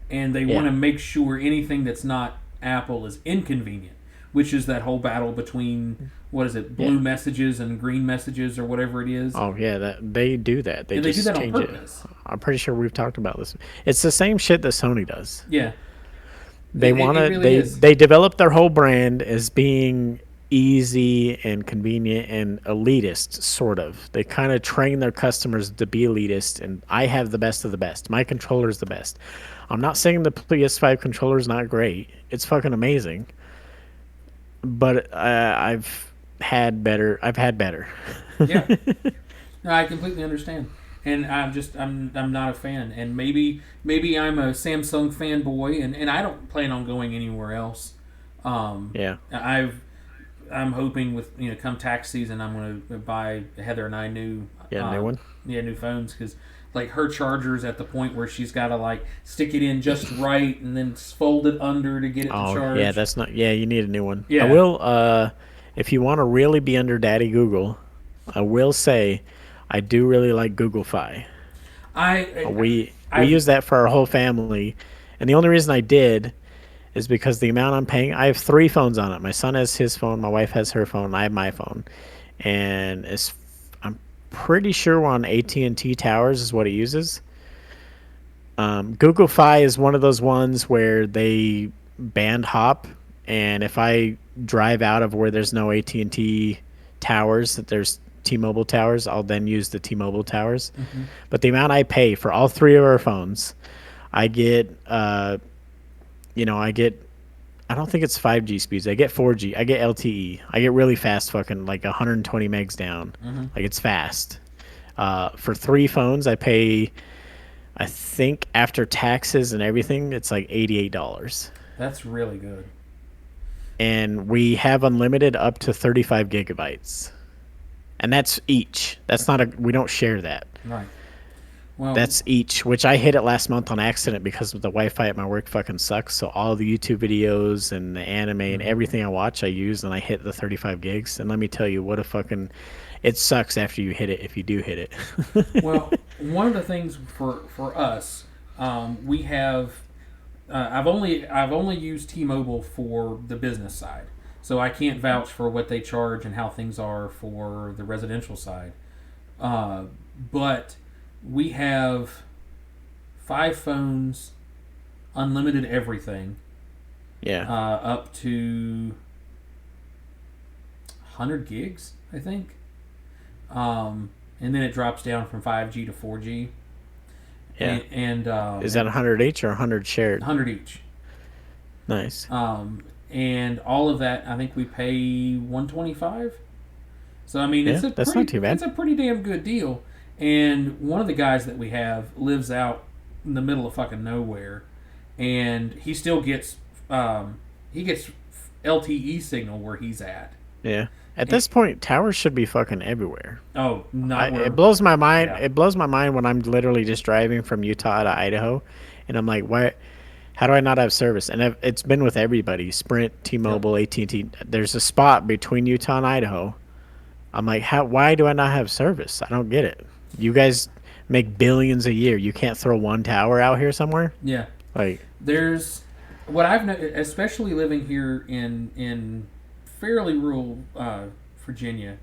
and they want Yeah. to make sure anything that's not Apple is inconvenient, which is that whole battle between what is it, blue Yeah. messages and green messages or whatever it is. Oh yeah, that they do that. They And they do just that on change purpose. it. I'm pretty sure we've talked about this. It's the same shit that Sony does. Yeah, They want it to. really They is. they develop their whole brand as being easy and convenient and elitist, sort of. They kind of train their customers to be elitist, and I have the best of the best. My controller is the best. I'm not saying the PS5 controller is not great. It's fucking amazing. But I've had better. I've had better. Yeah. No, I completely understand, and I'm not a fan, and maybe I'm a Samsung fanboy, and I don't plan on going anywhere else. Yeah. I'm hoping with come tax season I'm going to buy Heather and I new Yeah. New one. new phones because like her charger's at the point where she's got to like stick it in just right and then fold it under to get it to Oh charge. yeah, that's not. Yeah, you need a new one. Yeah. I will. If you want to really be under Daddy Google, I will say, I do really like Google Fi. We I use that for our whole family, and the only reason I did is because the amount I'm paying. I have three phones on it. My son has his phone. My wife has her phone. I have my phone, and I'm pretty sure we're on AT&T towers is what it uses. Google Fi is one of those ones where they band hop, and if I drive out of where there's no AT&T towers, that there's T-Mobile towers, I'll then use the T-Mobile towers. But the amount I pay for all three of our phones, I get, I get. I don't think it's 5G speeds. I get 4G. I get LTE. I get really fast, fucking like 120 megs down. Like it's fast. For three phones, I pay. I think after taxes and everything, it's like $88. That's really good. And we have unlimited up to 35 gigabytes. And that's each. That's not a. We don't share that. Right. Well, That's each, which I hit it last month on accident because the Wi-Fi at my work fucking sucks. So all the YouTube videos and the anime and everything I watch, I use, and I hit the 35 gigs. And let me tell you, what a fucking, it sucks after you hit it if you do hit it. well, one of the things for us, we have. I've only used T-Mobile for the business side, so I can't vouch for what they charge and how things are for the residential side. But we have 5 phones, unlimited everything, Yeah. up to 100 gigs, I think. And then it drops down from 5G to 4G. Yeah. And Is that 100 each or 100 shared? 100 each. Nice. And all of that, I think we pay 125. So I mean, Yeah, it's a that's pretty, not too bad. It's a pretty damn good deal. And one of the guys that we have lives out in the middle of fucking nowhere, and he still gets he gets LTE signal where he's at. Yeah. At this point, towers should be fucking everywhere. Oh, not where, It blows my mind. Yeah. It blows my mind when I'm literally just driving from Utah to Idaho, and I'm like, why? How do I not have service? And it's been with everybody: Sprint, T-Mobile, AT&T. There's a spot between Utah and Idaho. I'm like, how? Why do I not have service? I don't get it. You guys make billions a year. You can't throw one tower out here somewhere? yeah. Like, There's what I've noticed, especially living here in fairly rural Virginia.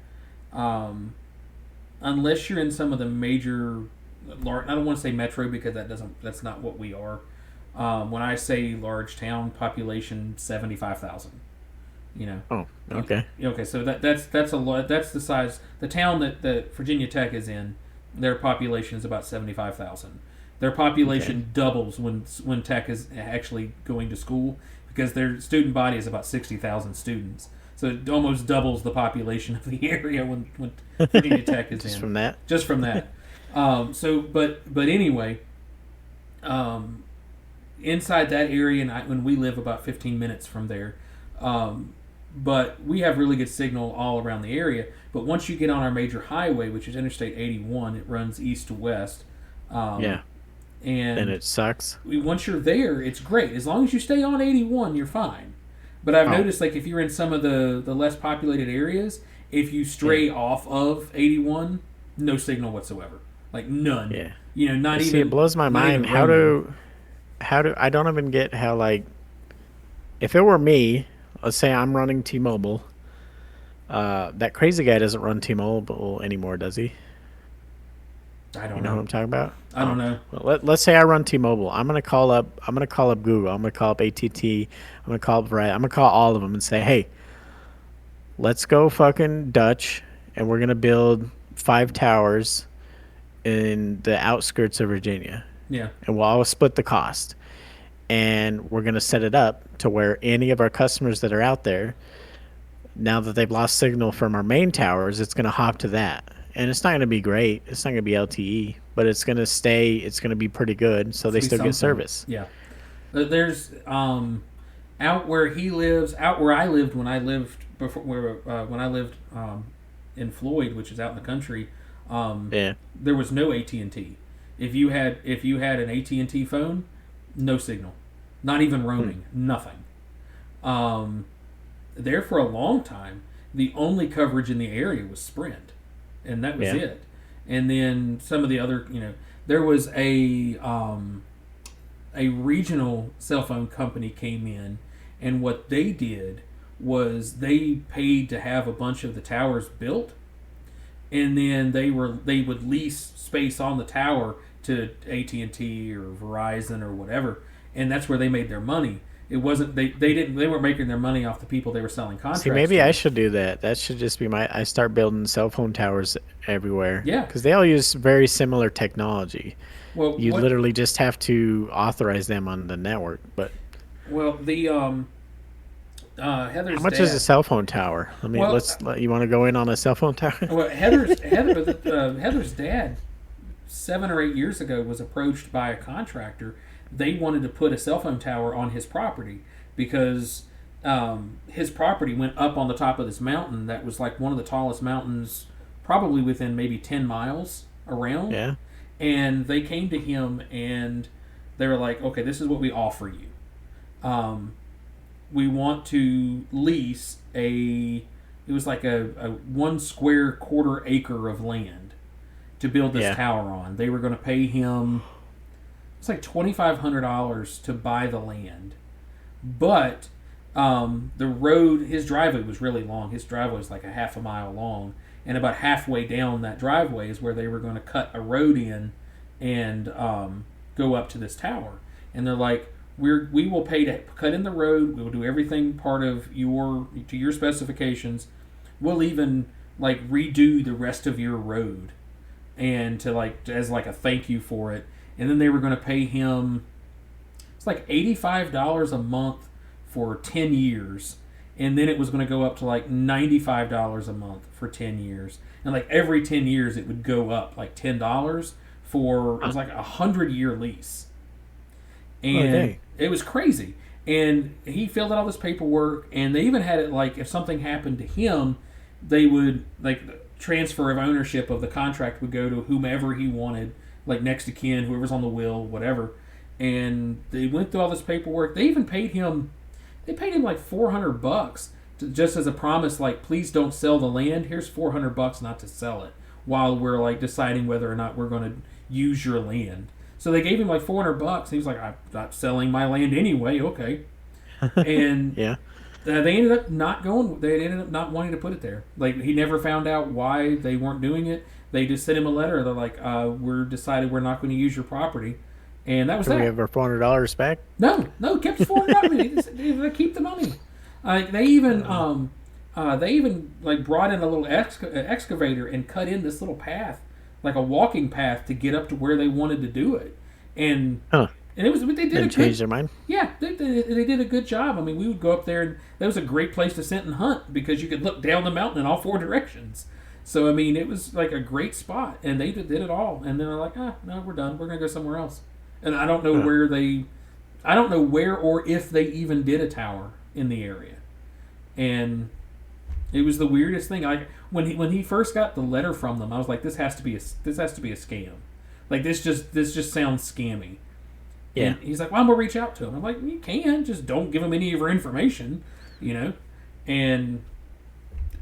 Unless you're in some of the major, I don't want to say metro because that's not what we are. When I say large town, population 75,000. You know. oh, okay. Okay, so that's a lot. That's the size. The town that Virginia Tech is in, their population is about 75,000. Their population doubles when Tech is actually going to school because their student body is about 60,000 students. So it almost doubles the population of the area when Virginia Tech is Just in. from that. Just from that. But anyway, inside that area, and when we live about 15 minutes from there, but we have really good signal all around the area. But once you get on our major highway, which is Interstate 81, it runs east to west. Yeah. And it sucks. once you're there, it's great. As long as you stay on 81, you're fine. But I've noticed, like, if you're in some of the less populated areas, if you stray off of 81, no signal whatsoever. Like, none. Yeah. You know, not even. See, it blows my mind. How do I don't even get how, like, if it were me, let's say I'm running T-Mobile, that crazy guy doesn't run T-Mobile anymore, does he? I don't You know what I'm talking about? I don't know. Well, let's say I run T-Mobile. I'm gonna call up Google. I'm gonna call up AT&T. I'm gonna call up Verizon. I'm gonna call all of them and say, hey, let's go fucking Dutch, and we're gonna build 5 towers in the outskirts of Virginia. Yeah. And we'll all split the cost. And we're gonna set it up to where any of our customers that are out there, now that they've lost signal from our main towers, it's gonna hop to that. And it's not going to be great. It's not going to be LTE, but it's going to stay. It's going to be pretty good, so they still get service. Yeah. There's out where he lives, out where I lived when I lived before, when I lived in Floyd, which is out in the country. There was no AT&T. If you had an AT&T phone, no signal, not even roaming, nothing. There for a long time, the only coverage in the area was Sprint. And that was it. And then some of the other, there was a regional cell phone company came in, and what they did was they paid to have a bunch of the towers built, and then they would lease space on the tower to AT&T or Verizon or whatever, and that's where they made their money. It wasn't they weren't making their money off the people they were selling contracts. See, maybe I should do that. That should just be I start building cell phone towers everywhere. Yeah, because they all use very similar technology. Well, you literally just have to authorize them on the network. But the Heather's how much dad, is a cell phone tower? I mean, you want to go in on a cell phone tower? Well, Heather's dad 7 or 8 years ago was approached by a contractor. They wanted to put a cell phone tower on his property because his property went up on the top of this mountain that was like one of the tallest mountains probably within maybe 10 miles around. Yeah. And they came to him and they were like, okay, this is what we offer you. We want to lease it was like a 1 square quarter acre of land to build this tower on. They were going to pay him, it's like $2,500 to buy the land. But the road, his driveway was really long. His driveway was like a half a mile long. And about halfway down that driveway is where they were going to cut a road in and go up to this tower. And they're like, we will pay to cut in the road. We will do everything part of your specifications. We'll even like redo the rest of your road, and as a thank you for it. And then they were going to pay him, it's like $85 a month for 10 years. And then it was going to go up to like $95 a month for 10 years. And like every 10 years it would go up like $10 for, it was like a 100-year lease. And it was crazy. And he filled out all this paperwork, and they even had it like if something happened to him, they would like transfer of ownership of the contract would go to whomever he wanted, like next of kin, whoever's on the will, whatever. And they went through all this paperwork. They even paid him. They paid him like $400 just as a promise, like, please don't sell the land. Here's $400 not to sell it while we're like deciding whether or not we're going to use your land. So they gave him like $400. He was like, I'm not selling my land anyway. Okay. And they ended up not going. They ended up not wanting to put it there. Like, he never found out why they weren't doing it. They just sent him a letter. They're like, we're decided we're not going to use your property. And that was that. Do we have our $400 back? No, kept the $400. They keep the money. They even like brought in a little excavator and cut in this little path, like a walking path, to get up to where they wanted to do it. And And it was they did Didn't a good change their mind. yeah they did a good job. I mean, we would go up there and that was a great place to sit and hunt because you could look down the mountain in all four directions. So I mean, it was like a great spot, and they did it all. And then they're like, no, we're done. We're gonna go somewhere else. And I don't know I don't know where or if they even did a tower in the area. And it was the weirdest thing. Like when he first got the letter from them, I was like, this has to be a scam. Like this just sounds scammy. Yeah. And he's like, well, I'm gonna reach out to him. I'm like, you can, just don't give him any of your information, you know. And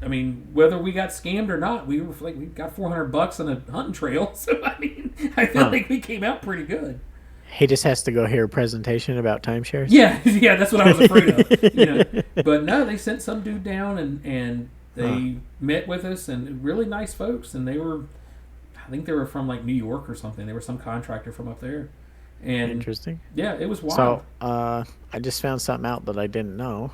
I mean, whether we got scammed or not, we got $400 on a hunting trail. So I mean, I feel like we came out pretty good. He just has to go hear a presentation about timeshares. Yeah, that's what I was afraid of. You know, but no, they sent some dude down and they met with us and really nice folks. And I think they were from like New York or something. They were some contractor from up there. And interesting. Yeah, it was wild. So I just found something out that I didn't know.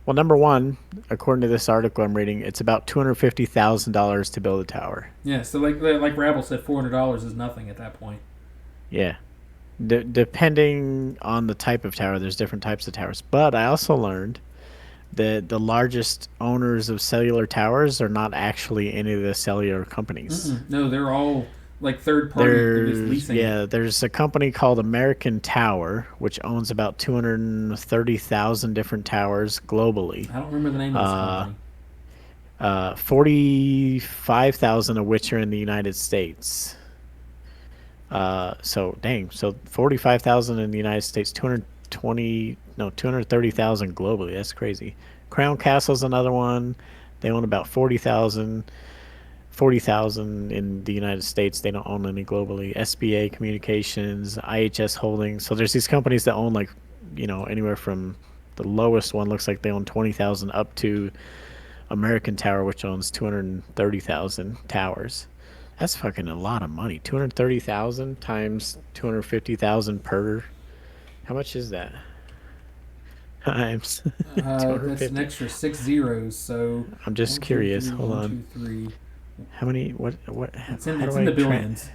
Well, number one, according to this article I'm reading, it's about $250,000 to build a tower. Yeah, so like Rabble said, $400 is nothing at that point. Yeah. Depending on the type of tower, there's different types of towers. But I also learned that the largest owners of cellular towers are not actually any of the cellular companies. No, they're all like third party. They're just leasing. Yeah, there's a company called American Tower, which owns about 230,000 different towers globally. I don't remember the name of this company. 45,000 of which are in the United States. So 45,000 in the United States, 230,000 globally. That's crazy. Crown Castle's another one. They own about 40,000 in the United States. They don't own any globally. SBA Communications, IHS Holdings. So there's these companies that own anywhere from the lowest one looks like they own 20,000 up to American Tower, which owns 230,000 towers. That's fucking a lot of money. 230,000 times 250,000 per. How much is that? Times. That's an extra 6 zeros. So I'm just curious. Hold on. 1, 2, 3. How many? What? It's in the billions.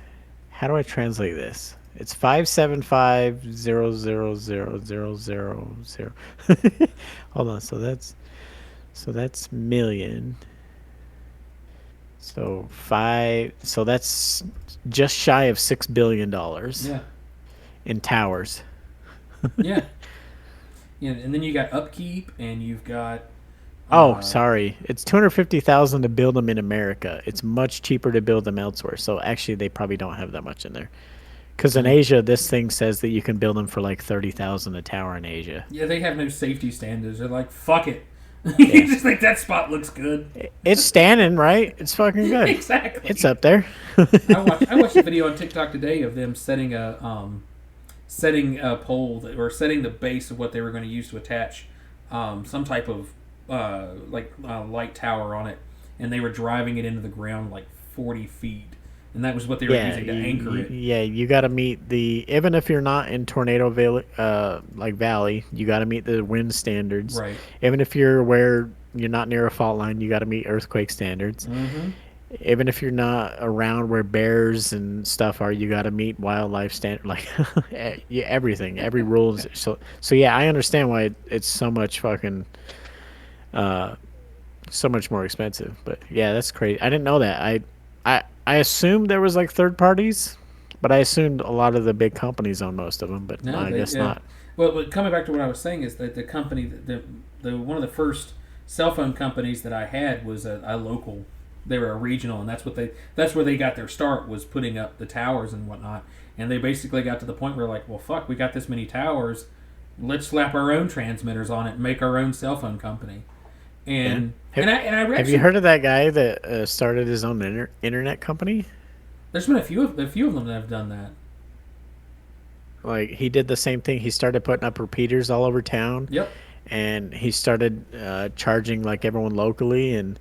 How do I translate this? It's 575,000,000. Hold on. So that's million. So that's just shy of $6 billion. Yeah. In towers. Yeah. Yeah, and then you got upkeep, and you've got. Sorry. It's 250,000 to build them in America. It's much cheaper to build them elsewhere. So actually, they probably don't have that much in there. Because in Asia, this thing says that you can build them for like 30,000 a tower in Asia. Yeah, they have no safety standards. They're like, fuck it. You just think that spot looks good. It's standing, right? It's fucking good. Exactly. It's up there. I watched a video on TikTok today of them setting a pole or setting the base of what they were going to use to attach some type of light tower on it, and they were driving it into the ground like 40 feet. And that was what they were using to anchor it. Yeah, you got to meet even if you're not in tornado valley, you got to meet the wind standards. Right. Even if you're where you're not near a fault line, you got to meet earthquake standards. Mm-hmm. Even if you're not around where bears and stuff are, you got to meet wildlife standard. Like everything, every rule. So yeah, I understand why it's so much fucking, so much more expensive. But yeah, that's crazy. I didn't know that. I assumed there was like third parties, but I assumed a lot of the big companies own most of them. But no, I guess not. Well, coming back to what I was saying is that the company, the one of the first cell phone companies that I had was a local. They were a regional, and that's where they got their start, was putting up the towers and whatnot. And they basically got to the point where like, well, fuck, we got this many towers, let's slap our own transmitters on it and make our own cell phone company. And have you heard of that guy that started his own internet company? There's been a few of them that have done that. Like he did the same thing. He started putting up repeaters all over town. Yep. And he started charging like everyone locally, and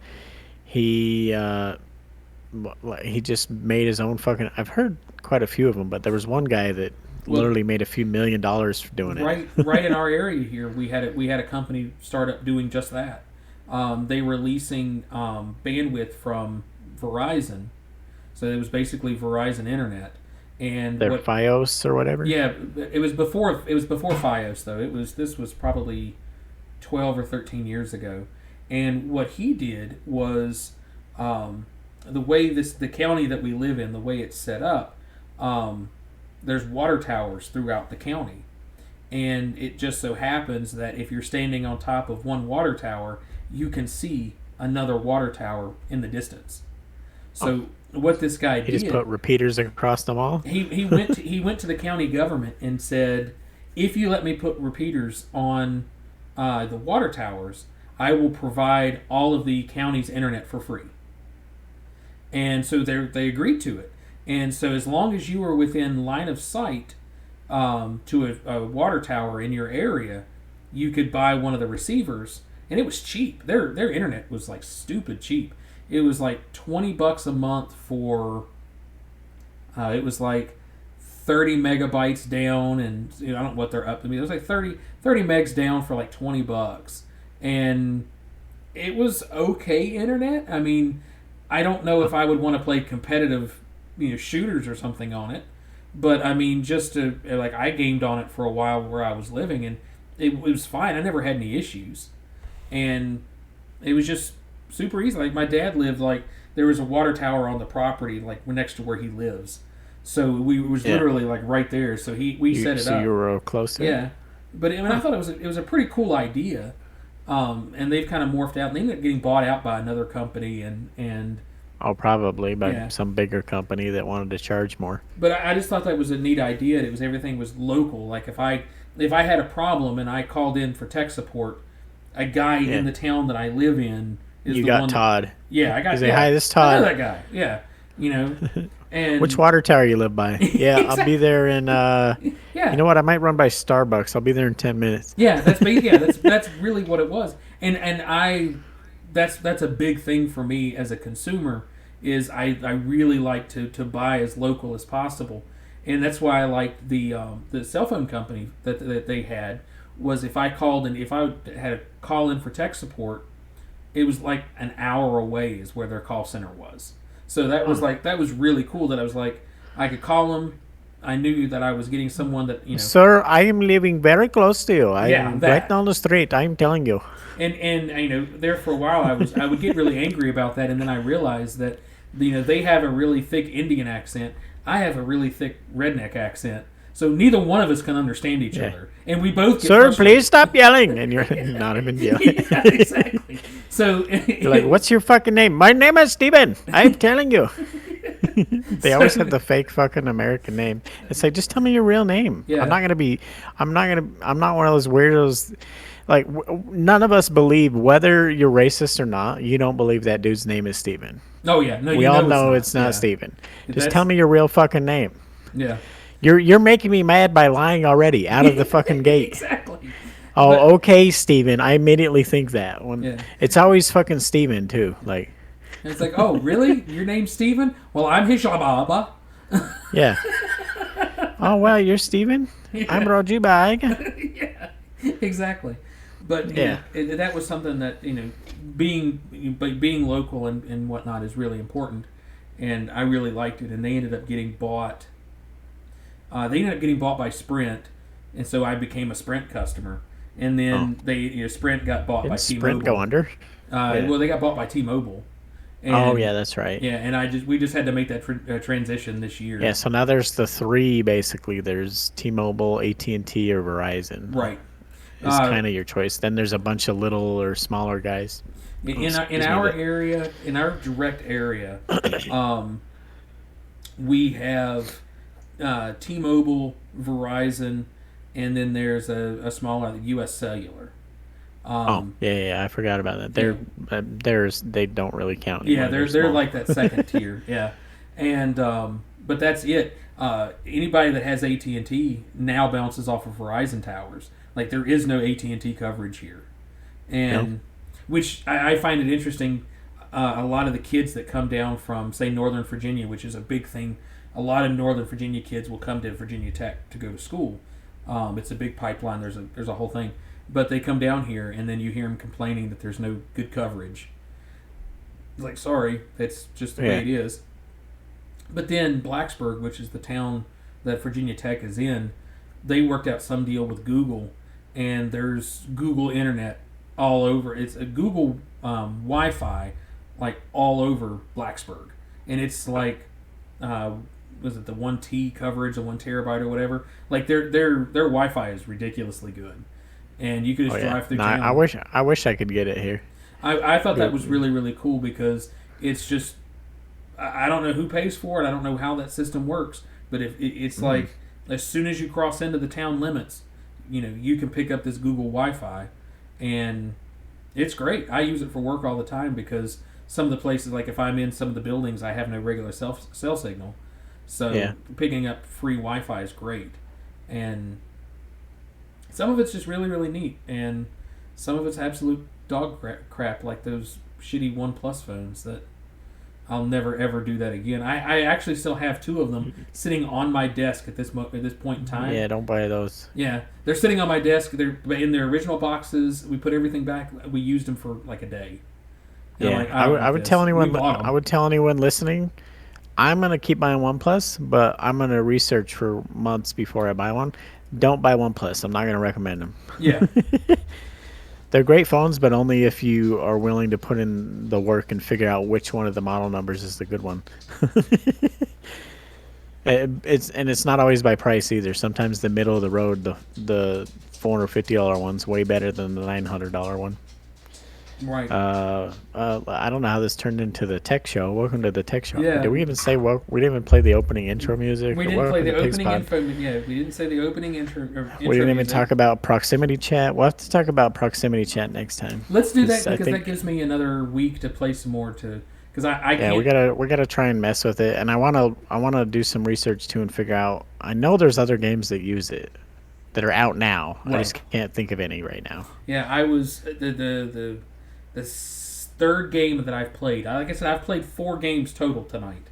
he just made his own fucking. I've heard quite a few of them, but there was one guy that literally made a few $1 million doing it. Right in our area here, we had a company start up doing just that. They were leasing bandwidth from Verizon, so it was basically Verizon Internet, And Their FiOS or whatever. Yeah, it was before FiOS though. This was probably 12 or 13 years ago. And what he did was the way the county that we live in, the way it's set up, there's water towers throughout the county. And it just so happens that if you're standing on top of one water tower, you can see another water tower in the distance. So what this guy did, he just put repeaters across them all. He went to the county government and said, if you let me put repeaters on the water towers, I will provide all of the county's internet for free. And so they agreed to it. And so as long as you were within line of sight to a water tower in your area, you could buy one of the receivers, and it was cheap. Their internet was like stupid cheap. It was like $20 a month for. It was like 30 megabytes down, and I don't know what they're up to. It was like 30 megs down for like $20, and it was okay internet. I mean, I don't know if I would want to play competitive, shooters or something on it. But I mean, just to I gamed on it for a while where I was living, and it was fine. I never had any issues, and it was just super easy. Like my dad lived there was a water tower on the property next to where he lives, so it was literally right there. So we set it up. So you were real close to it. Yeah, but I thought it was a pretty cool idea, and they've kind of morphed out. And they ended up getting bought out by another company, and Oh, probably by some bigger company that wanted to charge more. But I just thought that was a neat idea. Everything was local. Like if I had a problem and I called in for tech support, a guy in the town that I live in is you the got one. Todd. I got. Say, hi, this is Todd. I know that guy. Yeah, And which water tower you live by? Yeah, Exactly. I'll be there in. Yeah. You know what? I might run by Starbucks. I'll be there in 10 minutes. Yeah, that's really what it was. And that's a big thing for me as a consumer. Is I really like to buy as local as possible, and that's why I liked the cell phone company that they had. Was if I called and if I had a call in for tech support, it was like an hour away is where their call center was. So that was that was really cool. That I was I could call them. I knew that I was getting someone that Sir, I am living very close to you. I am that. right down the street. I'm telling you. And there for a while I would get really angry about that, and then I realized that they have a really thick Indian accent. I have a really thick redneck accent. So neither one of us can understand each other, and we both get Sir, frustrated. please stop yelling, and you're not even yelling. Yeah, exactly. So you're like, what's your fucking name? My name is Steven. I'm telling you. They always have the fake fucking American name. It's like, just tell me your real name. Yeah. I'm not one of those weirdos. Like, none of us believe, whether you're racist or not, you don't believe that dude's name is Steven. Oh yeah, no, we all know it's not Steven. Just tell me your real fucking name. Yeah. You're making me mad by lying already out of the fucking gate. Exactly. Oh, okay, Steven. I immediately think that. It's always fucking Steven too. Like, and it's like, oh, really? Your name's Steven? Well, I'm Hishababa. Yeah. Oh, well, you're Steven? Yeah. I'm Roger Bag. Yeah, exactly. But that was something that being local and whatnot is really important, and I really liked it. And they ended up getting bought. By Sprint, and so I became a Sprint customer. And then Sprint got bought by T-Mobile. Sprint go under? Well, they got bought by T-Mobile. And, that's right. Yeah, and we just had to make that transition this year. Yeah, so now there's the three basically. There's T-Mobile, AT&T, or Verizon. Right. It's kind of your choice. Then there's a bunch of little or smaller guys. In our area, in our direct area, we have T-Mobile, Verizon, and then there's a smaller U.S. Cellular. I forgot about that. They don't really count anymore. Yeah, they're like that second tier. Yeah, and but that's it. Anybody that has AT&T now bounces off of Verizon towers. Like there is no AT&T coverage here, and which I find it interesting. A lot of the kids that come down from say Northern Virginia, which is a big thing. A lot of Northern Virginia kids will come to Virginia Tech to go to school. It's a big pipeline. There's a whole thing. But they come down here, and then you hear them complaining that there's no good coverage. It's like, sorry, that's just the way it is. But then Blacksburg, which is the town that Virginia Tech is in, they worked out some deal with Google, and there's Google Internet all over. It's a Google Wi-Fi, like all over Blacksburg, and it's like, was it the 1T coverage, the 1 terabyte or whatever? Like their Wi-Fi is ridiculously good, and you could just drive through town. I wish I could get it here. I thought that was really, really cool because it's just, I don't know who pays for it. I don't know how that system works, but if it's like as soon as you cross into the town limits, you can pick up this Google Wi-Fi, and it's great. I use it for work all the time because some of the places, like if I'm in some of the buildings, I have no regular cell signal, so picking up free Wi-Fi is great, and some of it's just really, really neat, and some of it's absolute dog crap, like those shitty OnePlus phones that I'll never ever do that again. I actually still have 2 of them sitting on my desk at this point in time. Yeah, don't buy those. Yeah, they're sitting on my desk. They're in their original boxes. We put everything back. We used them for like a day. And Yeah, like, I would tell anyone. I I would tell anyone listening. I'm gonna keep buying OnePlus, but I'm gonna research for months before I buy one. Don't buy OnePlus. I'm not gonna recommend them. Yeah. They're great phones, but only if you are willing to put in the work and figure out which one of the model numbers is the good one. It's not always by price either. Sometimes the middle of the road, the $450 one's way better than the $900 one. Right. I don't know how this turned into the tech show. Welcome to the tech show. Yeah. Did we even say we didn't even play the opening intro music? We didn't play the opening PigsPod. intro. Yeah, we didn't say the opening intro. We didn't even music. talk about proximity chat. We'll have to talk about proximity chat next time. Let's do that I because think- that gives me another week to play some more because I Yeah, can't. we gotta try and mess with it, and I wanna do some research too and figure out. I know there's other games that use it that are out now. I just can't think of any right now. Yeah, I was the third game that I've played. Like I said, I've played 4 games total tonight,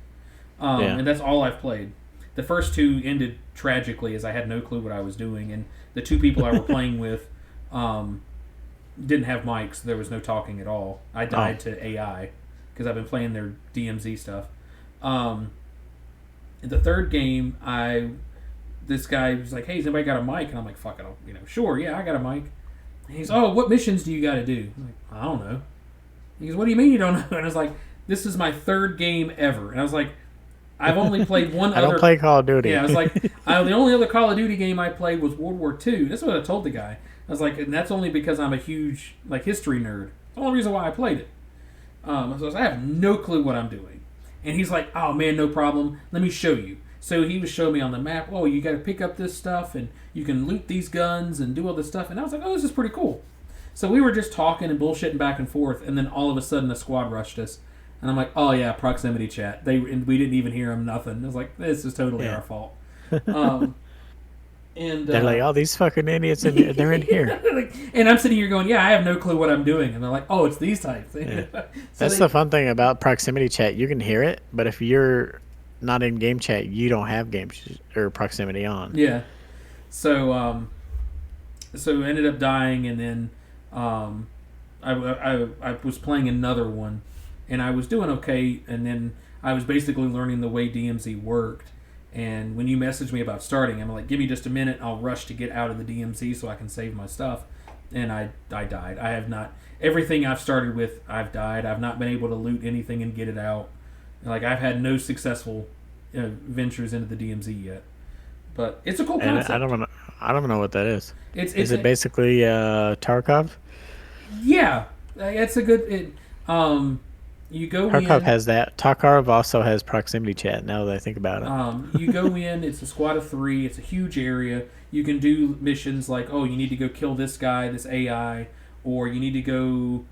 and that's all I've played. The first 2 ended tragically as I had no clue what I was doing, and the 2 people I were playing with didn't have mics, so there was no talking at all. I died to AI because I've been playing their DMZ stuff. In the third game, this guy was like, "Hey, has anybody got a mic?" And I'm like, "Fuck it, sure, yeah, I got a mic." And he's, "Oh, what missions do you got to do?" I'm like, "I don't know." He goes, "What do you mean you don't know?" And I was like, "This is my 3rd game ever." And I was like, "I've only played one I other." don't play Call of Duty. Yeah, I was like, the only other Call of Duty game I played was World War II. That's what I told the guy. I was like, and that's only because I'm a huge history nerd. It's the only reason why I played it. So I was like, I have no clue what I'm doing. And he's like, "Oh man, no problem. Let me show you." So he was showing me on the map, "Oh, you got to pick up this stuff, and you can loot these guns and do all this stuff." And I was like, "Oh, this is pretty cool." So we were just talking and bullshitting back and forth, and then all of a sudden a squad rushed us. And I'm like, "Oh yeah, proximity chat." And we didn't even hear them, nothing. I was like, "This is totally our fault." And They're like, "Oh, these fucking idiots, they're in here." and I'm sitting here going, "Yeah, I have no clue what I'm doing." And they're like, "Oh, it's these types." Yeah. That's the fun thing about proximity chat. You can hear it, but if you're not in game chat, you don't have or proximity on. Yeah. So so I ended up dying, and then I was playing another one, and I was doing okay, and then I was basically learning the way DMZ worked. And when you messaged me about starting, I'm like, "Give me just a minute. I'll rush to get out of the DMZ so I can save my stuff." And I died. I have not. Everything I've started with, I've died. I've not been able to loot anything and get it out. Like, I've had no successful ventures into the DMZ yet. But it's a cool concept. I don't know what that is. Is it basically Tarkov? Yeah, it's a good. You go Tarkov in. has that. Tarkov also has proximity chat. Now that I think about it. You go in. It's a squad of 3. It's a huge area. You can do missions like, "Oh, you need to go kill this guy, this AI," or you need to go.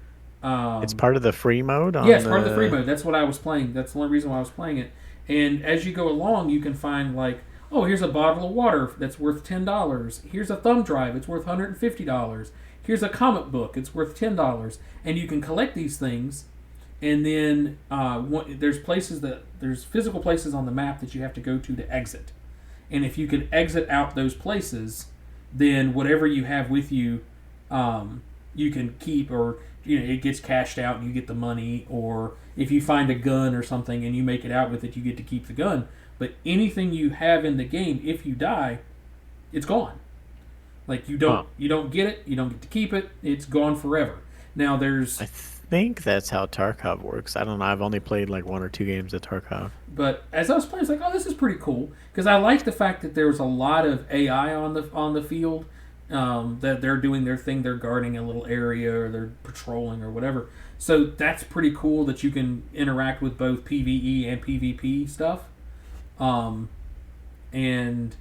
It's part of the free mode. It's part of the free mode. That's what I was playing. That's the only reason why I was playing it. And as you go along, you can find like, "Oh, here's a bottle of water that's worth $10. Here's a thumb drive. It's worth $150. Here's a comic book. It's worth $10." And you can collect these things. And then there's physical places on the map that you have to go to exit. And if you can exit out those places, then whatever you have with you you can keep, or it gets cashed out and you get the money, or if you find a gun or something and you make it out with it, you get to keep the gun. But anything you have in the game, if you die, it's gone. Like you don't get it, you don't get to keep it. It's gone forever. Now there's. I think that's how Tarkov works. I don't know. I've only played like 1 or 2 games of Tarkov. But as I was playing, I was like, oh, this is pretty cool because I like the fact that there was a lot of AI on the field. That they're doing their thing, they're guarding a little area or they're patrolling or whatever. So that's pretty cool that you can interact with both PvE and PvP stuff. And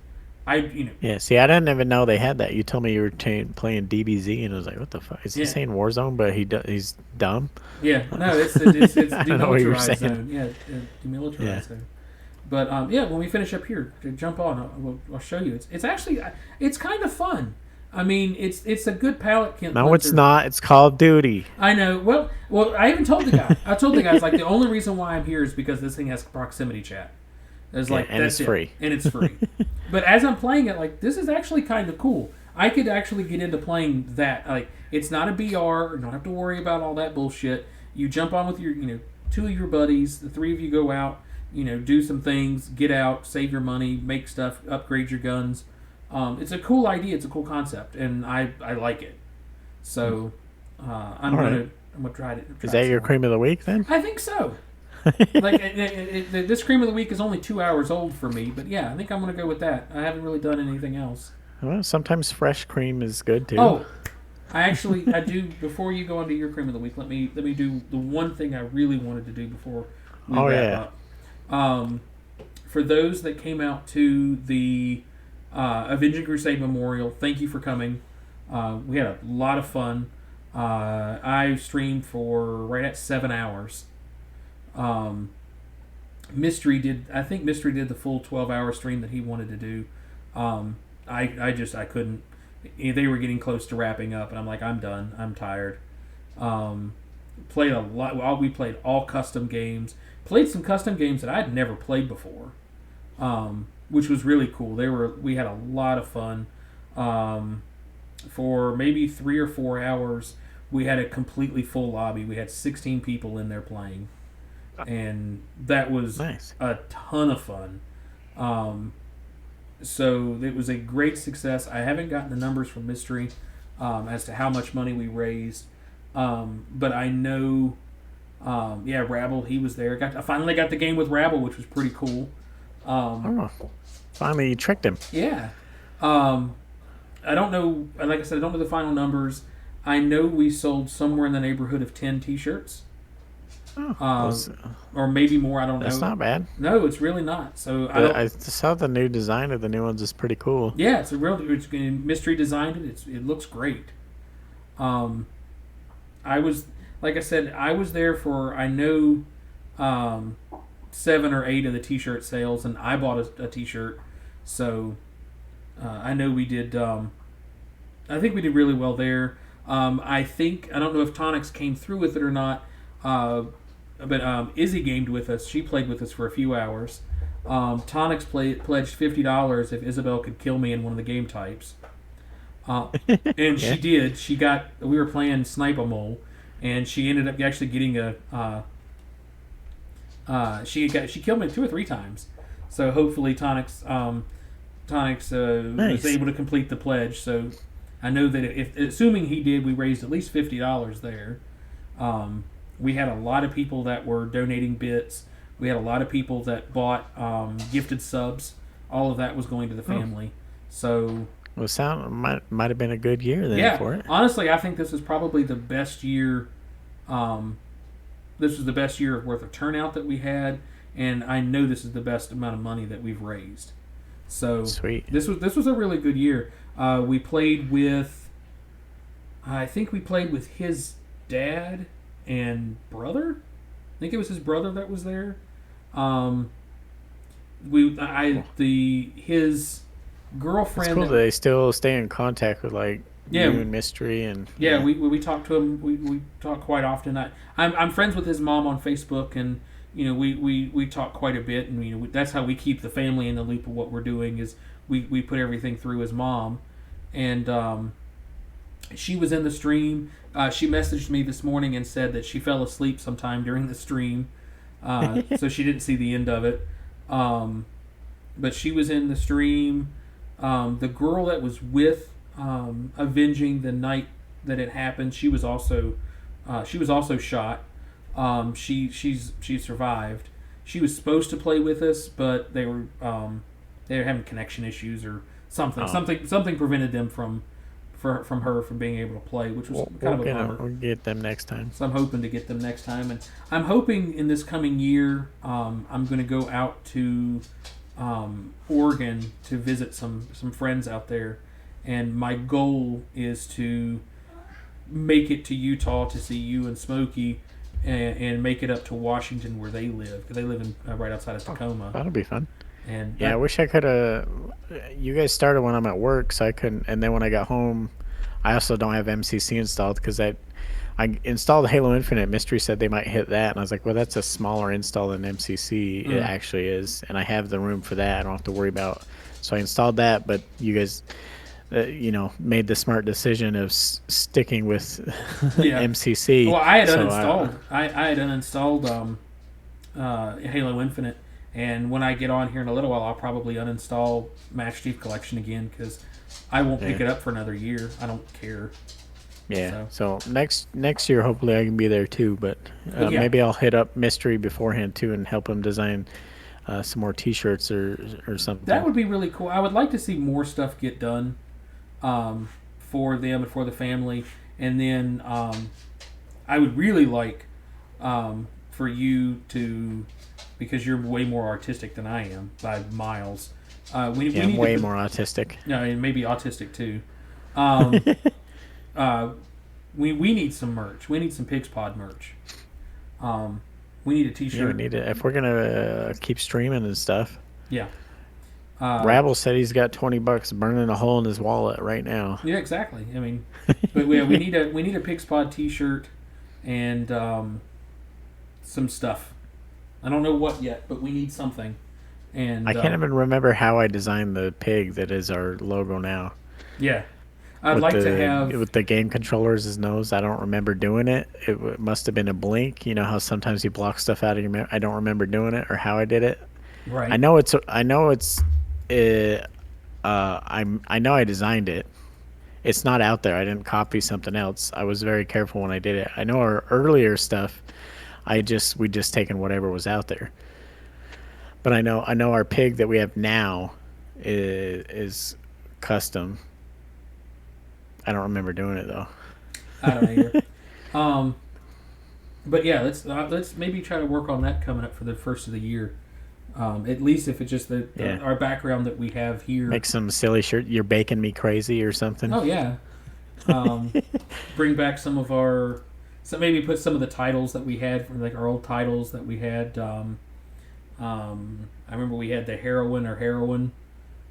Yeah, see, I didn't even know they had that. You told me you were playing DBZ, and I was like, "What the fuck? Is he saying Warzone?" But he's dumb. Yeah, no, it's demilitarized saying. zone. Yeah, demilitarized zone. But when we finish up here, jump on. I'll show you. It's actually kind of fun. I mean, it's a good palate. No, it's not. It's Call of Duty. I know. Well, I even told the guy. I told the guy, it's like the only reason why I'm here is because this thing has proximity chat. It's like and that's it's free. And it's free. But as I'm playing it, like this is actually kind of cool. I could actually get into playing that. Like it's not a BR. You don't have to worry about all that bullshit. You jump on with your 2 of your buddies. The 3 of you go out. Do some things. Get out. Save your money. Make stuff. Upgrade your guns. It's a cool idea. It's a cool concept, and I like it. So I'm gonna try it. Is that your cream of the week then? I think so. Like this cream of the week is only 2 hours old for me, but yeah, I think I'm gonna go with that. I haven't really done anything else. Well, sometimes fresh cream is good too. Oh, I do. Before you go on to your cream of the week, let me do the one thing I really wanted to do before we wrap up. For those that came out to the Avenging Crusade Memorial, thank you for coming. We had a lot of fun. I streamed for right at 7 hours. Mystery did the full 12-hour stream that he wanted to do. I couldn't. They were getting close to wrapping up, and I'm like, I'm done. I'm tired. Played a lot. We played all custom games. Played some custom games that I'd never played before, which was really cool. We had a lot of fun. For maybe 3 or 4 hours, we had a completely full lobby. We had 16 people in there playing. And that was nice. A ton of fun. So it was a great success. I haven't gotten the numbers from Mystery as to how much money we raised. But I know, Rabble, he was there. I finally got the game with Rabble, which was pretty cool. Finally you tricked him. Yeah. I don't know, like I said, I don't know the final numbers. I know we sold somewhere in the neighborhood of 10 t-shirts. Or maybe more. I don't know. That's not bad. No, it's really not. So I saw the new design of the new ones is pretty cool. Yeah, it's Mystery designed it. It looks great. I was there for 7 or 8 of the t-shirt sales, and I bought a t-shirt. So I know we did. I think we did really well there. I don't know if Tonix came through with it or not. But Izzy gamed with us. She played with us for a few hours. Tonix pledged $50 if Isabel could kill me in one of the game types. And she did. We were playing Snipe-A-Mole, and she ended up actually getting she killed me 2 or 3 times. So hopefully Tonix was able to complete the pledge. So I know that if assuming he did, we raised at least $50 there. We had a lot of people that were donating bits. We had a lot of people that bought gifted subs. All of that was going to the family. So, well, might have been a good year then for it. Honestly, I think this is probably the best year. This was the best year worth of turnout that we had, and I know this is the best amount of money that we've raised. So sweet. This was a really good year. We played with. I think we played with his dad and brother. I think it was his brother that was there. His girlfriend. It's cool that they still stay in contact with you and Mystery and. Yeah, we talk to him. We talk quite often. I'm friends with his mom on Facebook, and we talk quite a bit, and that's how we keep the family in the loop of what we're doing. Is we put everything through his mom, and she was in the stream. She messaged me this morning and said that she fell asleep sometime during the stream, so she didn't see the end of it. But she was in the stream. The girl that was with avenging the night that it happened, she was also shot. She survived. She was supposed to play with us, but they were having connection issues or something. Something prevented them from being able to play, which was kind of a bummer. We'll get them next time. So I'm hoping to get them next time, and I'm hoping in this coming year, I'm going to go out to Oregon to visit some friends out there, and my goal is to make it to Utah to see you and Smokey, and make it up to Washington where they live, because they live in right outside of Tacoma. That'll be fun. And yeah, I wish I could have. You guys started when I'm at work, so I couldn't. And then when I got home, I also don't have MCC installed because I installed Halo Infinite. Mystery said they might hit that, and I was like, well, that's a smaller install than MCC. It actually is, and I have the room for that. I don't have to worry about. So I installed that, but you guys, made the smart decision of sticking with MCC. Well, I had uninstalled. I had uninstalled Halo Infinite, and when I get on here in a little while, I'll probably uninstall Master Chief Collection again because I won't pick it up for another year. I don't care. Yeah. So next year, hopefully, I can be there too. But maybe I'll hit up Mystery beforehand too and help him design some more T-shirts or something. That would be really cool. I would like to see more stuff get done for them and for the family, and then I would really like for you to, because you're way more artistic than I am by miles. I'm way more autistic. Yeah, and maybe autistic too. We need some merch. We need some PigsPod merch. We need a T-shirt. Yeah, we need it if we're gonna keep streaming and stuff. Yeah. Rabble said he's got $20 burning a hole in his wallet right now. Yeah, exactly. I mean, but we need a PigsPod T-shirt and some stuff. I don't know what yet, but we need something. And I can't even remember how I designed the pig that is our logo now. Yeah. I'd like to have... With the game controller as his nose, I don't remember doing it. It must have been a blink. You know how sometimes you block stuff out of your memory? I don't remember doing it or how I did it. Right. I know I designed it. It's not out there. I didn't copy something else. I was very careful when I did it. I know our earlier stuff, we just taken whatever was out there. But I know our pig that we have now is custom. I don't remember doing it though. I don't either. But yeah, let's maybe try to work on that coming up for the first of the year. At least if it's just our background that we have here. Make some silly shirt. You're baking me crazy or something. Oh yeah. Bring back some of our. So maybe put some of the titles that we had from like our old titles that we had. I remember we had the heroine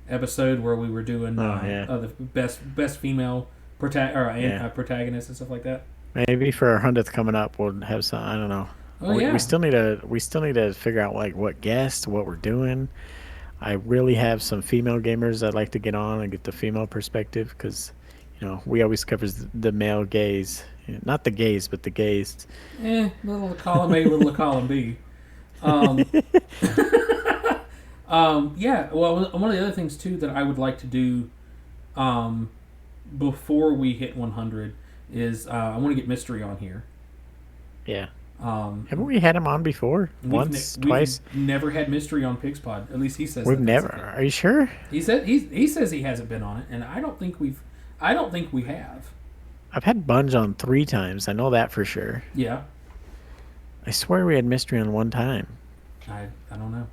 episode where we were doing the best female protagonist and stuff like that. Maybe for our 100th coming up, we'll have some. I don't know. We still need to figure out like what guests, what we're doing. I really have some female gamers I'd like to get on and get the female perspective because, we always cover the male gaze, not the gays, but the gays. Little column A, little column B. Yeah. Well, one of the other things too that I would like to do, before we hit 100 is I want to get Mystery on here. Yeah. Haven't we had him on before? Twice? We've never had Mystery on PigsPod. At least he says we've never. Are you sure? He says he hasn't been on it, and I don't think we have. I've had Bunge on 3 times. I know that for sure. Yeah. I swear we had Mystery on 1 time. I don't know.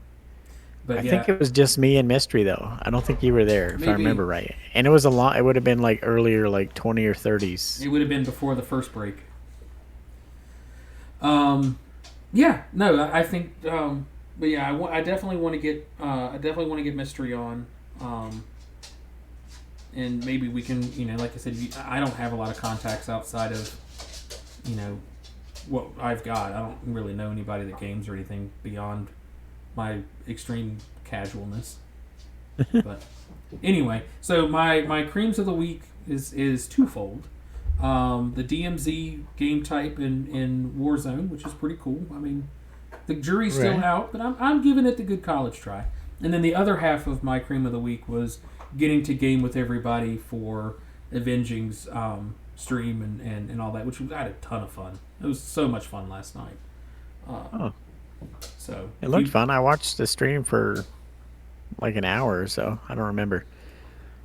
But I think it was just me and Mystery though. I don't think you were there if I remember right. And it was it would have been like earlier, like 20 or 30s. It would have been before the first break. Yeah, no, I think, but yeah, I definitely want to get Mystery on, and maybe we can, like I said, I don't have a lot of contacts outside of, what I've got. I don't really know anybody that games or anything beyond my extreme casualness. But anyway, so my creams of the week is twofold. the DMZ game type in Warzone, which is pretty cool. I mean, the jury's still Right. out, but I'm giving it the good college try. And then the other half of my cream of the week was getting to game with everybody for Avenging's stream and all that, which I had a ton of fun. It was so much fun last night. Oh, So it if looked you fun. I watched the stream for like an hour or so. I don't remember.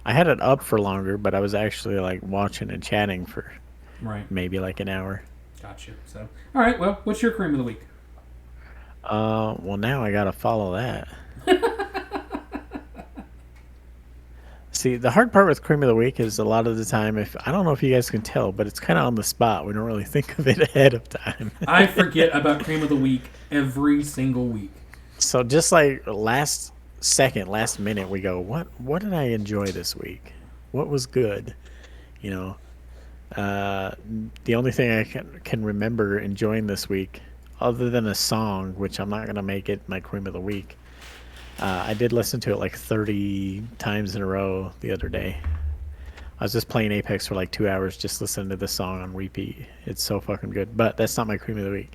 I had it up for longer, but I was actually like watching and chatting for right, maybe like an hour. gotcha. So all right, well, what's your cream of the week? Well, now I gotta follow that. See, the hard part with cream of the week is a lot of the time, if I don't know if you guys can tell, but it's kind of on the spot. We don't really think of it ahead of time. I forget about cream of the week every single week. So just like last second, last minute, we go, what did I enjoy this week? What was good? You know, uh, the only thing I can remember enjoying this week, other than a song, which I'm not gonna make it my cream of the week. I did listen to it like 30 times in a row the other day. I was just playing Apex for like 2 hours, just listening to this song on repeat. It's so fucking good. But that's not my cream of the week.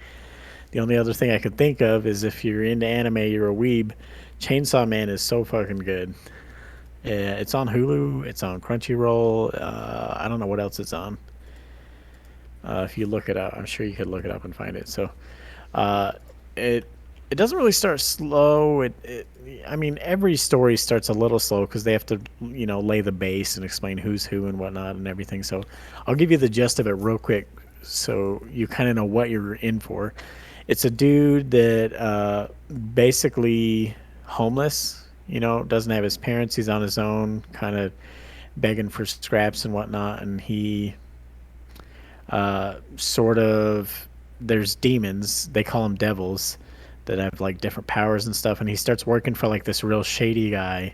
The only other thing I could think of is if you're into anime, you're a weeb. Chainsaw Man is so fucking good. It's on Hulu. It's on Crunchyroll. I don't know what else it's on. If you look it up, I'm sure you could look it up and find it. So, uh, it it doesn't really start slow. I mean, every story starts a little slow because they have to, lay the base and explain who's who and whatnot and everything. So, I'll give you the gist of it real quick, so you kind of know what you're in for. It's a dude that basically homeless. Doesn't have his parents. He's on his own, kind of begging for scraps and whatnot, and he sort of there's demons, they call them devils, that have like different powers and stuff, and he starts working for like this real shady guy,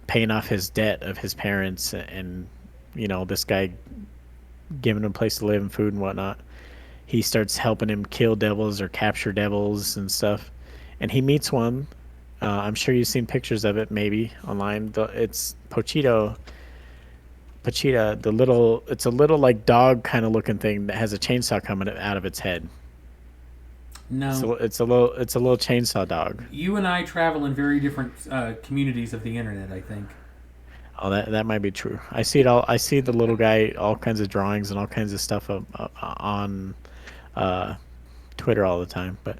paying off his debt of his parents, and this guy giving him a place to live and food and whatnot. He starts helping him kill devils or capture devils and stuff, and he meets one. I'm sure you've seen pictures of it maybe online. It's Pochita, it's a little like dog kind of looking thing that has a chainsaw coming out of its head. No, So it's a little chainsaw dog. you and I travel in very different communities of the internet. I think. Oh, that might be true. I see it all. I see the little guy, all kinds of drawings and all kinds of stuff on uh, Twitter all the time. But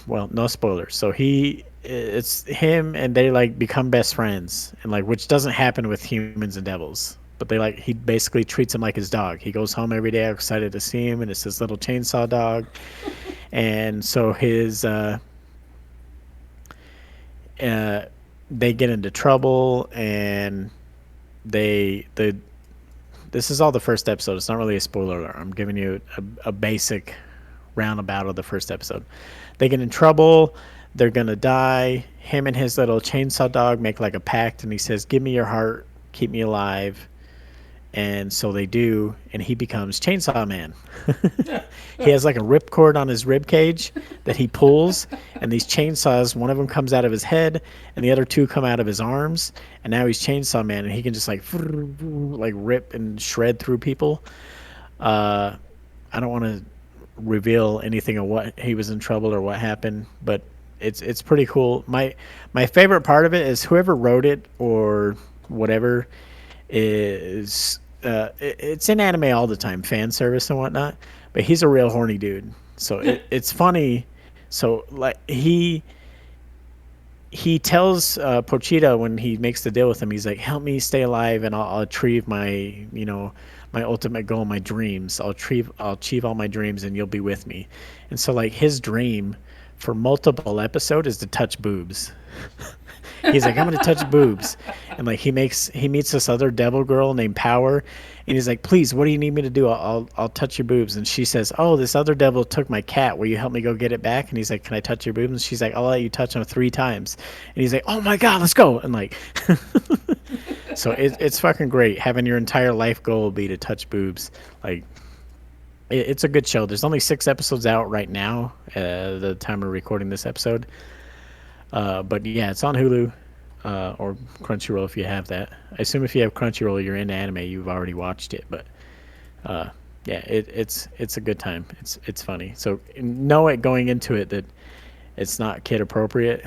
well, no spoilers. So it's him, and they like become best friends, and like which doesn't happen with humans and devils. But he basically treats him like his dog. He goes home every day excited to see him, and it's his little chainsaw dog. And so uh, they get into trouble, and the this is all the first episode. It's not really a spoiler alert. I'm giving you a basic roundabout of the first episode. They get in trouble. They're gonna die. Him and his little chainsaw dog make like a pact, and he says, "Give me your heart, keep me alive." And so they do, and he becomes Chainsaw Man. He has like a ripcord on his rib cage that he pulls, and these chainsaws, one of them comes out of his head, and the other two come out of his arms, and now he's Chainsaw Man, and he can just like rip and shred through people. I don't want to reveal anything of what he was in trouble or what happened, but it's pretty cool. My favorite part of it is whoever wrote it or whatever is it's in anime all the time, fan service and whatnot. But he's a real horny dude, so it's funny. So like he tells Pochita when he makes the deal with him, he's like, "Help me stay alive, and I'll achieve my ultimate goal, my dreams. I'll achieve all my dreams, and you'll be with me." And so like his dream for multiple episode is to touch boobs. He's like, "I'm gonna touch boobs," and like he meets this other devil girl named Power, and he's like, "Please, what do you need me to do? I'll touch your boobs." And she says, "Oh, this other devil took my cat. Will you help me go get it back?" And he's like, "Can I touch your boobs?" And she's like, "I'll let you touch them 3 times." And he's like, "Oh my god, let's go!" And like, so it's fucking great having your entire life goal be to touch boobs. Like, it's a good show. There's only 6 episodes out right now, the time we're recording this episode. But yeah, it's on Hulu. or Crunchyroll if you have that. I assume if you have Crunchyroll, you're into anime. You've already watched it, but uh, yeah, it's a good time. It's funny. So know it going into it that it's not kid appropriate,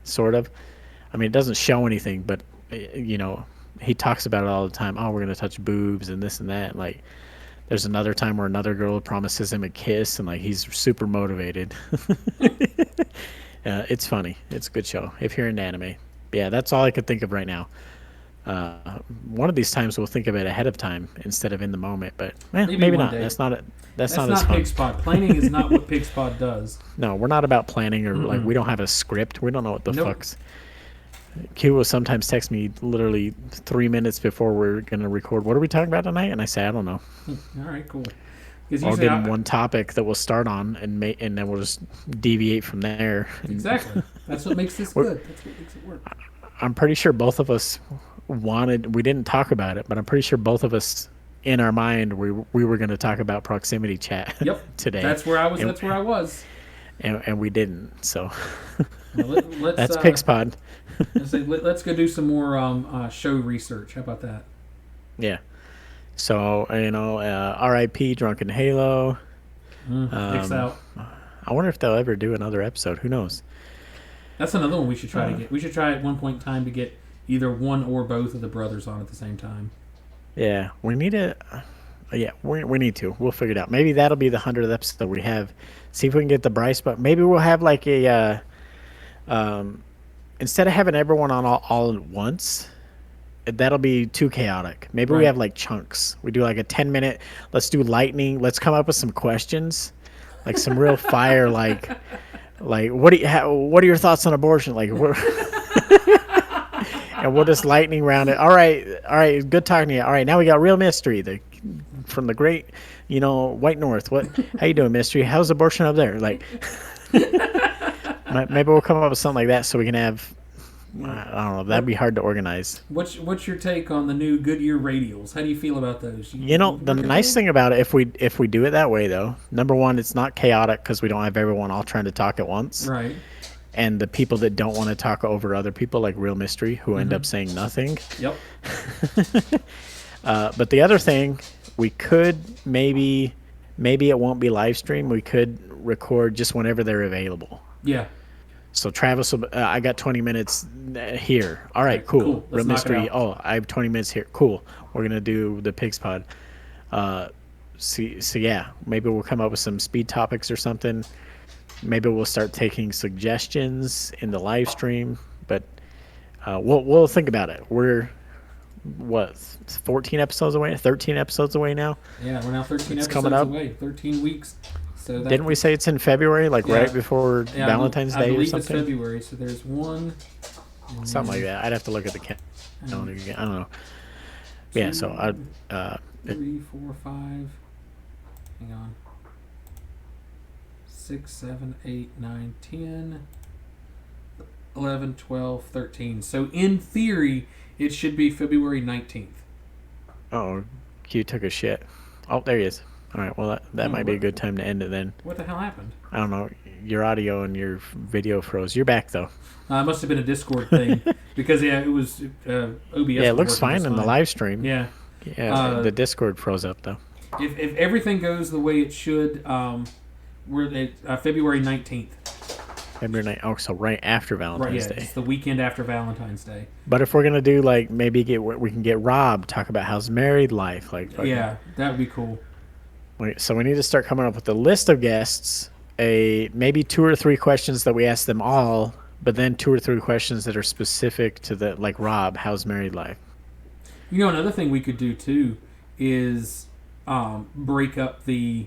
sort of. I mean, it doesn't show anything, but you know, he talks about it all the time. Oh, we're gonna touch boobs and this and that. Like, there's another time where another girl promises him a kiss, and like he's super motivated. It's funny. It's a good show if you're into anime. Yeah, that's all I could think of right now. One of these times we'll think of it ahead of time instead of in the moment, but Maybe maybe one not. day. That's not it. That's That's not as not fun. PigsPod. Planning is not what PigsPod does. No, we're not about planning or like we don't have a script. We don't know what the Nope. fuck's. Q will sometimes text me literally 3 minutes before we're gonna record. What are we talking about tonight? And I say I don't know. All right, cool. Because I'll usually give him one topic that we'll start on and then we'll just deviate from there. exactly. That's what makes this good. That's what makes it work. I'm pretty sure both of us wanted. We didn't talk about it, but I'm pretty sure both of us, in our mind, we were going to talk about proximity chat. Yep. Today. That's where I was. And, That's where I was. and we didn't. So Well, let's, that's PigsPod. let's go do some more show research. How about that? Yeah. So R.I.P. Drunken Halo. Dicks out. I wonder if they'll ever do another episode. Who knows? That's another one we should try to get. We should try at one point in time to get either one or both of the brothers on at the same time. Yeah, we need to. Yeah, we need to. We'll figure it out. Maybe that'll be the 100th episode we have. See if we can get the Bryce. But maybe we'll have like a. Instead of having everyone on all at once, that'll be too chaotic. Maybe we Right. have like chunks. We do like a 10-minute. Let's do lightning. Let's come up with some questions, like some real fire. Like what are your thoughts on abortion? Like and we'll just lightning round it. All right. Good talking to you. All right, now we got real mystery. From the great, white north. How you doing, mystery? How's abortion up there? Like, maybe we'll come up with something like that so we can have. I don't know. That'd be hard to organize. What's your take on the new Goodyear radials? How do you feel about those? The nice thing about it, if we do it that way, though, number one, it's not chaotic because we don't have everyone all trying to talk at once. Right. And the people that don't want to talk over other people, like real mystery, who end up saying nothing. Yep. But the other thing, we could maybe it won't be live stream. We could record just whenever they're available. Yeah. So Travis, I got 20 minutes here. All right, cool. Cool. Let's Real knock it mystery. out. Oh, I have 20 minutes here. Cool. We're gonna do the PigsPod. So yeah, maybe we'll come up with some speed topics or something. Maybe we'll start taking suggestions in the live stream. But we'll think about it. We're 14 episodes away, 13 episodes away now. Yeah, we're now 13 It's episodes coming up. away. 13 weeks. So that, Didn't we say it's in February, like Yeah. right before yeah, Valentine's I Day or believe something? it's February. So there's one. and Something like then that. I'd have to look at the calendar again. I don't know. Yeah, so I 3, 4, 5. Hang on. 6, 7, 8, 9, 10, 11, 12, 13. So in theory, it should be February 19th. oh, Q took a shit. Oh, there he is. All right, well that might be a good time to end it then. What the hell happened? I don't know. Your audio and your video froze. You're back though. It must have been a Discord thing because it was OBS. Yeah, it was looks working fine just in the live stream. Yeah. Yeah, the Discord froze up though. If everything goes the way it should, we're at February 19th. February night. Oh, so right after Right, Valentine's yeah, Day. it's the weekend after Valentine's Day. But if we're gonna do like maybe we can get Rob talk about how's married life, like fucking- Yeah, that would be cool. So we need to start coming up with a list of guests, maybe 2 or 3 questions that we ask them all, but then 2 or 3 questions that are specific to the like Rob, how's married life? You know, another thing we could do too is break up the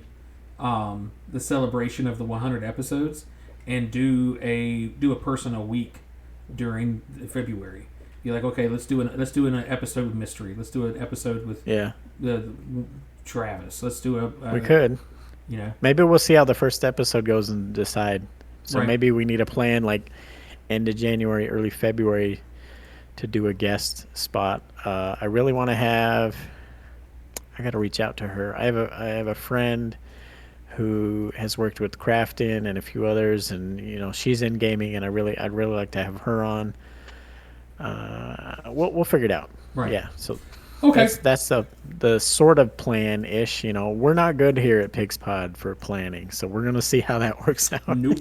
celebration of the 100 episodes and do a person a week during February. You're like, okay, let's do an episode with mystery. Let's do an episode with the Travis. Let's do a We could. You know, Maybe we'll see how the first episode goes and decide. So Right. maybe we need a plan like end of January, early February to do a guest spot. I really want to have. I got to reach out to her. I have a friend who has worked with Crafton and a few others, and she's in gaming, and I'd really like to have her on. we'll figure it out. Right. Yeah. So Okay. that's the sort of plan ish. You know, we're not good here at PigsPod for planning, so we're gonna see how that works out. Nope.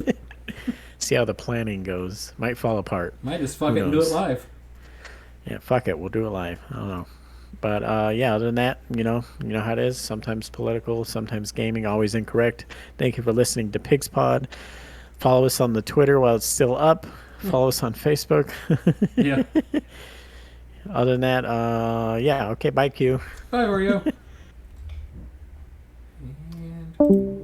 See how the planning goes. Might fall apart. Might just fuck Who it and do it knows? live. Yeah, fuck it. We'll do it live. I don't know. But yeah, other than that, you know how it is. Sometimes political, sometimes gaming. Always incorrect. Thank you for listening to PigsPod. Follow us on the Twitter while it's still up. Follow us on Facebook. Yeah. Other than that, yeah. Okay, bye, Q. Bye, Oreo. And